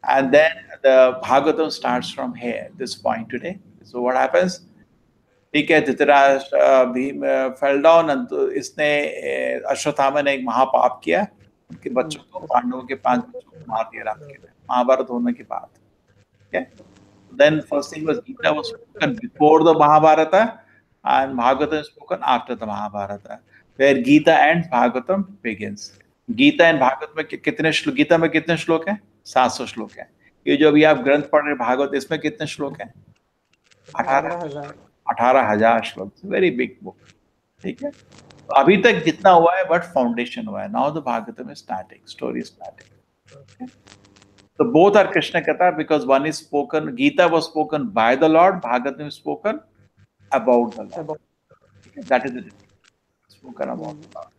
And then the Bhagavatam starts from here, this point today. So what happens? ठीक है, Dhritarashtra Bhim fell down, and तो इसने अश्वत्थामा ने एक महापाप किया. उनके बच्चों को, पांडवों के 5 बच्चों को मार दिया राम के लिए, महाभारत होने के बाद. ठीक है, Then first thing was Gita was spoken before the Mahabharata, and Bhagavatam is spoken after the Mahabharata, where Gita and Bhagavatam begins. Gita and Bhagavat में कितने श्लोक, गीता में कितने श्लोक हैं? 700 श्लोक हैं। ये जो अभी आप ग्रंथ पढ़ रहे भागवत, इसमें कितने श्लोक हैं? 18,000 श्लोक। वेरी बिग बुक, ठीक है। तो अभी तक जितना हुआ है बट फाउंडेशन हुआ है। Now the Bhagavatam is starting, story starting. So both are Krishna Katha because one is spoken, Gita was spoken by the Lord, Bhagavatam is spoken about the Lord. That is the difference. Spoken about the Lord.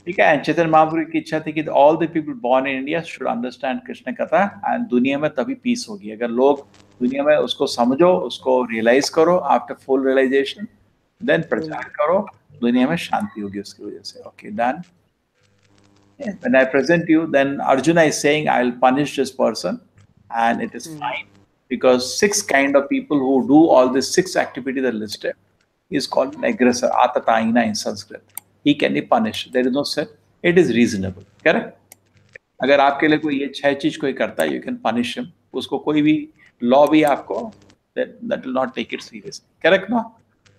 ठीक है। And Chaitanya Mahaprabhu की इच्छा थी कि all the people born in India should understand Krishna Katha, and दुनिया में तभी piece होगी। अगर लोग दुनिया में उसको समझो, उसको रियलाइज करो, आफ्टर फुल रियलाइजेशन देन प्रचार करो, दुनिया में शांति होगी उसकी वजह से। Okay, done. When I present you, then Arjuna is saying, I'll punish this person, and it is fine because 6 kind of people who do all these 6 activities that are listed is called an aggressor, atatayina in Sanskrit. He can be punished. There is no sin. It is reasonable. Correct? अगर आपके लिए कोई ये 6 चीज कोई करता है, you can punish him. उसको कोई भी law भी आपको that will not take it seriously. Correct? No?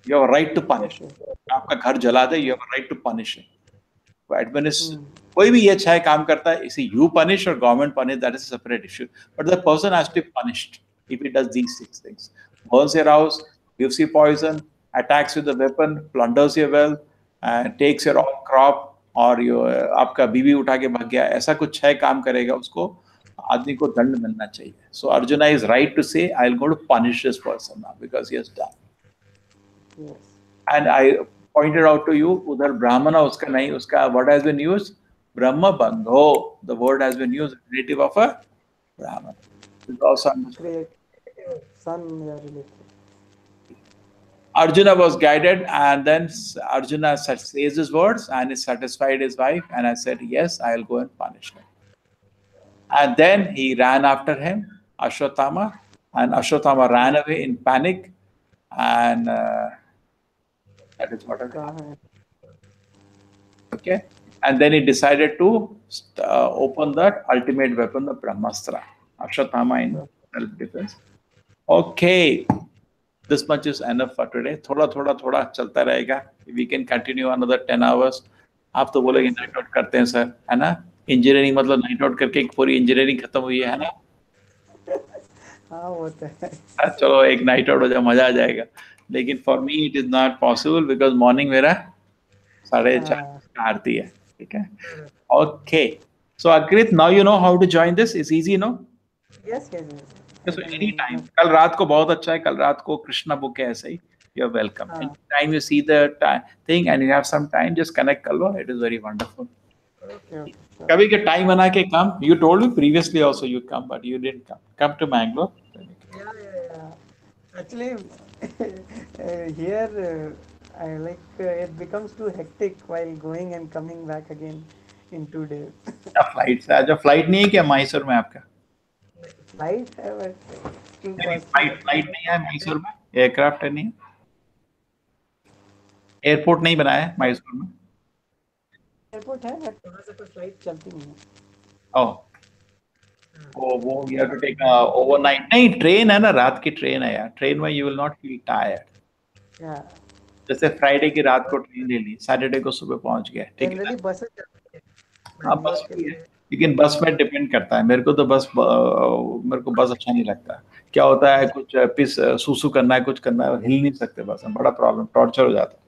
You have a right to punish him. आपका घर जला दे, you have a right to punish him. कोई भी ये 6 काम करता है, इसे you punish or government punish, that is a separate issue. But the person has to be punished if he does these 6 things: burns your house, gives you poison, attacks with a weapon, plunders your wealth, takes your all crop, और आपका बीवी उठा के भाग गया, ऐसा कुछ 6 काम करेगा, उसको आदमी को दंड मिलना चाहिए. So Arjuna is right to say, I'll go to punish this person now because he has done. Yes. And I pointed out to you, udhar brahmana uska nahi, uska what has been used? Brahma bandho. The word has been used relative of a brahmana. It's also understood. Son, yeah, related. Arjuna was guided, and then Arjuna says his words and is satisfied his wife, and I said, yes, I'll go and punish him. And then he ran after him, Ashwatthama, and Ashwatthama ran away in panic, and that is what happened. Okay, and then he decided to open that ultimate weapon, the Brahmastra. Ashwatthama in self-defense. Okay. This much is enough for today. थोड़ा चलता रहेगा. We can continue another 10 hours. आप तो बोलेंगे night out करते हैं sir, है ना? इंजीनियरिंग मतलब नाइट आउट करके एक पूरी इंजीनियरिंग खत्म हुई है ना? हाँ होता है. चलो एक नाइट आउट हो जाए, मजा आ जाएगा. लेकिन for me it is not possible because morning मेरा 4:30 आरती है, ठीक है? Okay. So Akrit, now you know how to join this. It's easy, no? Yes. So any time. कल रात को बहुत अच्छा है. कल रात को कृष्णा बुक है ऐसे ही. You're welcome. Anytime you see the thing and you have some time, just connect कर लो. It is very wonderful. Okay. कभी के time बना के come. You told me previously also you come, but you didn't come. Come to Mangalore. Yeah. Actually, here I like it becomes too hectic while going and coming back again in 2 days. Flight से आज flight नहीं है क्या मैसूर में आपका? Flight है but flight नहीं है मैसूर में, एयरक्राफ्ट नहीं है, एयरपोर्ट नहीं बनाया है मैसूर में. एयरपोर्ट है बट वहाँ से कोई फ्लाइट चलती नहीं है. वो you have to take overnight. नहीं, ट्रेन है ना, रात की ट्रेन है यार. ट्रेन में you will not feel tired. जैसे फ्राइडे की रात को ट्रेन ले ली, सैटरडे को सुबह पहुंच गए, ठीक है. बस चलती है. हाँ बस भी है, लेकिन बस में डिपेंड करता है. मेरे को बस अच्छा नहीं लगता. क्या होता है, कुछ पिस सूसू करना है, कुछ करना है, हिल नहीं सकते बस में, बड़ा प्रॉब्लम, टॉर्चर हो जाता है.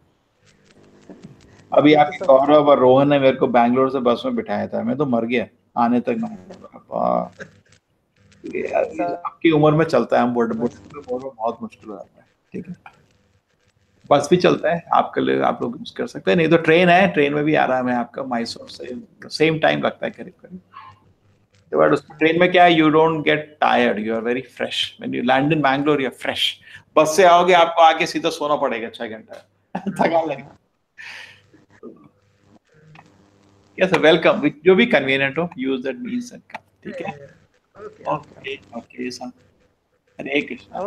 अभी आपके गौरव और रोहन ने मेरे को बैंगलोर से बस में बिठाया था, मैं तो मर गया आने तक. आपकी उम्र में चलता है, हम बुढ़े बहुत मुश्किल हो जाता है, ठीक है. बस भी चलता है आपके लिए, आप लोग यूज कर सकते हैं. नहीं तो ट्रेन है, ट्रेन में भी आराम है आपका. मैसूर से सेम टाइम लगता है करीब. बट उस ट्रेन में क्या है, you don't get tired, you are very fresh. When you land in Bangalore you are fresh. Bus से आओगे आपको आके सीधा सोना पड़ेगा 6 घंटा, थकान लगेगा. यस वेलकम, जो भी कन्वीनियंट हो, use that means and come, ठीक है. ओके हरे कृष्ण.